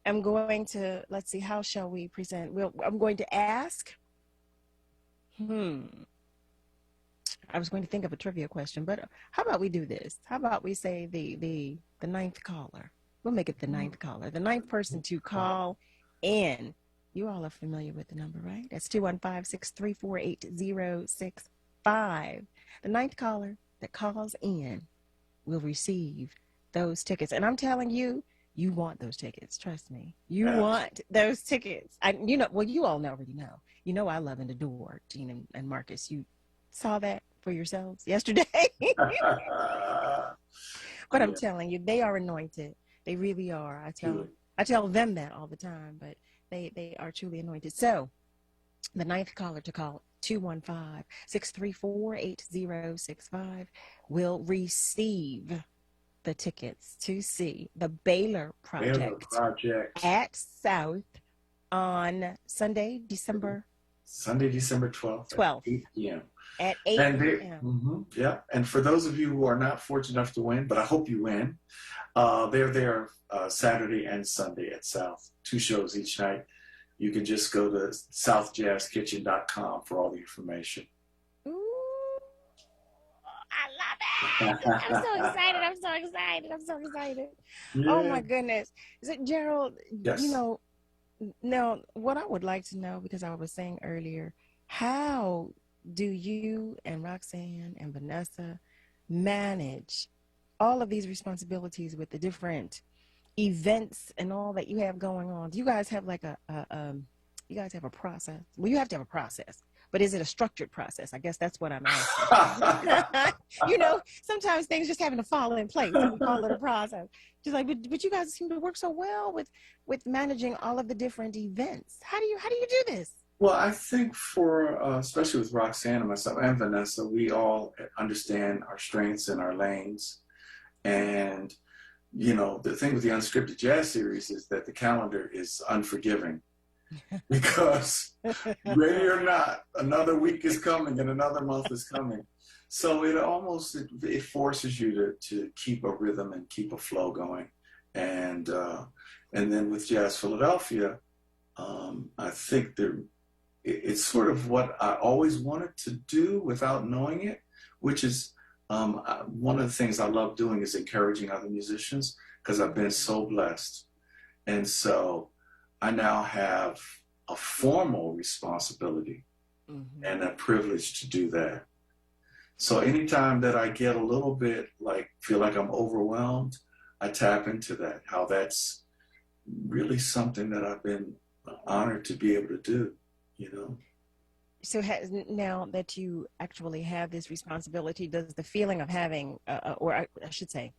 am going to, let's see, how shall we present? I'm going to ask. I was going to think of a trivia question, but how about we do this? How about we say the 9th caller? We'll make it the 9th caller. The 9th person to call in. You all are familiar with the number, right? That's 215-634-8065. The 9th caller that calls in will receive those tickets. And I'm telling you, you want those tickets. Trust me. You want those tickets. You all already know. You know I love and adore Gene and Marcus. You saw that for yourselves yesterday. But I'm telling you, they are anointed. They really are. I tell them that all the time, but they are truly anointed. So the 9th caller to call, 215-634-8065, will receive the tickets to see the Baylor Project at South on Sunday, December 12th. 8 p.m. At 8 p.m. Yeah. And for those of you who are not fortunate enough to win, but I hope you win, they're there Saturday and Sunday at South. 2 shows each night. you can just go to southjazzkitchen.com for all the information. I love it. I'm so excited. I'm so excited. I'm so excited. Yeah. Oh my goodness. So, Gerald, Yes. you know, now what I would like to know, because I was saying earlier, how do you and Roxanne and Vanessa manage all of these responsibilities with the different events and all that you have going on? Do you guys have like you guys have a process? Well, you have to have a process, but is it a structured process? I guess that's what I'm asking. You know, sometimes things just having to fall in place. And we call it a process. Just like, but you guys seem to work so well with managing all of the different events. How do you do this? Well, I think for, especially with Roxanne and myself and Vanessa, we all understand our strengths and our lanes. And, you know, the thing with the Unscripted Jazz series is that the calendar is unforgiving. Because ready or not, another week is coming and another month is coming. So it forces you to keep a rhythm and keep a flow going. And then with Jazz Philadelphia, I think it's sort of what I always wanted to do without knowing it, which is one of the things I love doing is encouraging other musicians, because I've been so blessed. And so I now have a formal responsibility and a privilege to do that. So anytime that I get a little bit feel like I'm overwhelmed, I tap into that, how that's really something that I've been honored to be able to do, you know. So now that you actually have this responsibility, does the feeling of having, or I should say,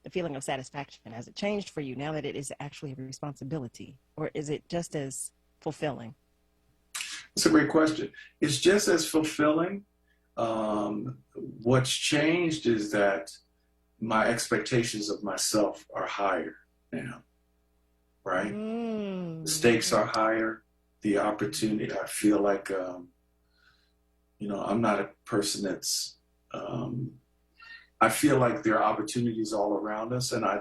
the feeling of satisfaction, has it changed for you now that it is actually a responsibility, or is it just as fulfilling? It's a great question. It's just as fulfilling. What's changed is that my expectations of myself are higher now, right? The stakes are higher. The opportunity, I feel like, you know, I'm not a person that's, I feel like there are opportunities all around us, and I'm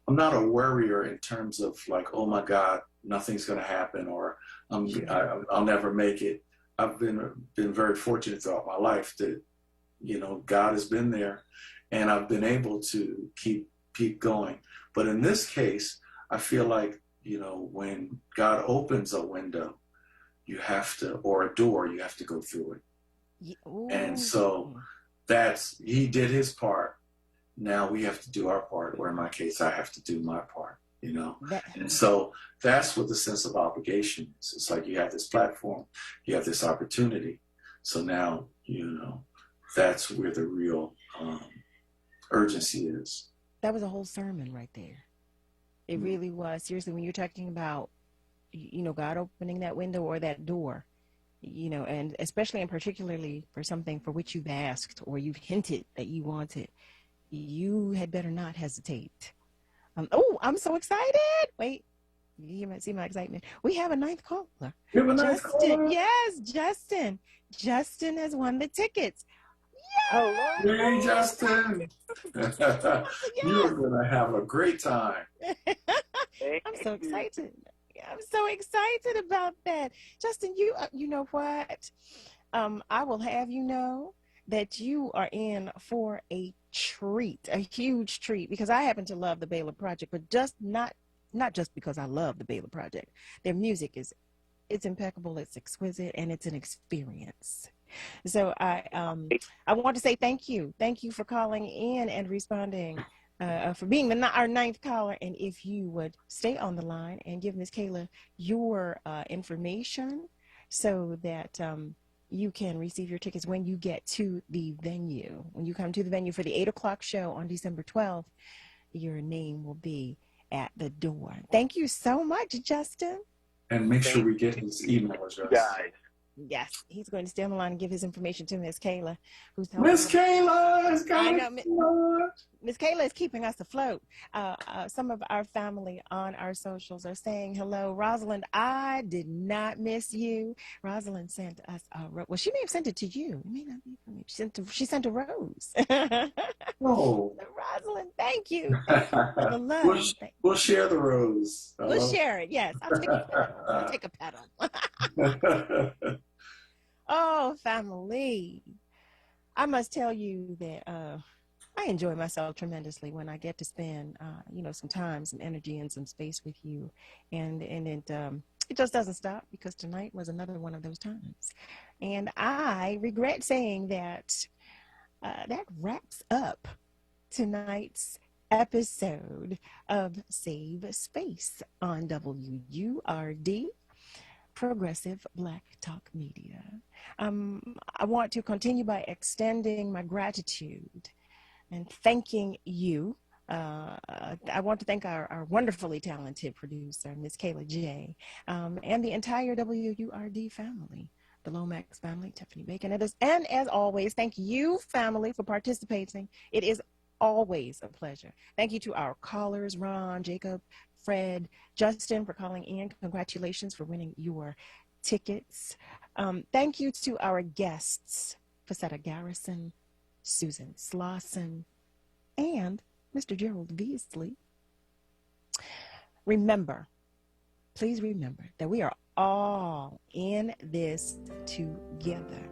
not a worrier in terms of like, oh my God, nothing's going to happen, or I'll never make it. I've been very fortunate throughout my life that, you know, God has been there, and I've been able to keep going. But in this case, I feel like, you know, when God opens a window, or a door, you have to go through it. And so he did his part. Now we have to do our part, or in my case, I have to do my part, you know? And so that's what the sense of obligation is. It's like you have this platform, you have this opportunity. So now, you know, that's where the real urgency is. That was a whole sermon right there. It really was. Seriously, when you're talking about, you know, God opening that window or that door, you know, and especially and particularly for something for which you've asked or you've hinted that you wanted, you had better not hesitate. Oh, I'm so excited. Wait, you might see my excitement. We have a ninth caller. We have a ninth caller? Yes, Justin. Justin has won the tickets. Yay! Hey, Justin. You're going to have a great time. I'm so excited. I'm so excited about that. Justin, you know what? I will have you know that you are in for a treat, a huge treat, because I happen to love the Baylor Project, but just not just because I love the Baylor Project. Their music it's impeccable, it's exquisite, and it's an experience. So I want to say thank you for calling in and responding, for being our ninth caller. And if you would stay on the line and give Ms. Kayla your information so that you can receive your tickets when you get to the venue. When you come to the venue for the 8 o'clock show on December 12th, your name will be at the door. Thank you so much, Justin. And make sure we get his email address. Guys. Yes, he's going to stay on the line and give his information to Miss Kayla, who's Miss Kayla is going. Miss Kayla is keeping us afloat. Some of our family on our socials are saying hello. Rosalind, I did not miss you. Rosalind sent us well, she may have sent it to you. It may not be from you. She sent a rose. Oh, Rosalind, Thank you. Thank you for the love. We'll share the rose. We'll share it. Yes, I'll take a pedal. I'll take a pedal. Oh, family. I must tell you that I enjoy myself tremendously when I get to spend, some time, some energy, and some space with you. And it just doesn't stop, because tonight was another one of those times. And I regret saying that that wraps up tonight's episode of Save Space on WURD, Progressive Black Talk Media. I want to continue by extending my gratitude and thanking you. I want to thank our wonderfully talented producer, Miss Kayla J., and the entire WURD family, the Lomax family, Tiffany Bacon. And as always, thank you, family, for participating. It is always a pleasure. Thank you to our callers, Ron, Jacob, Fred, Justin, for calling in. Congratulations for winning your tickets. Thank you to our guests, Facetta Garrison, Susan Slauson, and Mr. Gerald Beasley. Please remember that we are all in this together.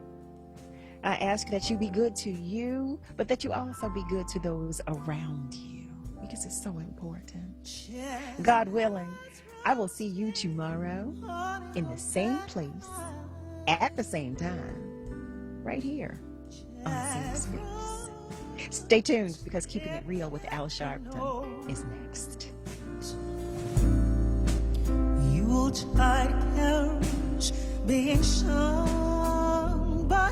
I ask that you be good to you, but that you also be good to those around you, because it's so important. God willing, I will see you tomorrow in the same place, at the same time, right here on Safe Space. Stay tuned, because Keeping It Real with Al Sharpton is next. Yuletide carols being sung by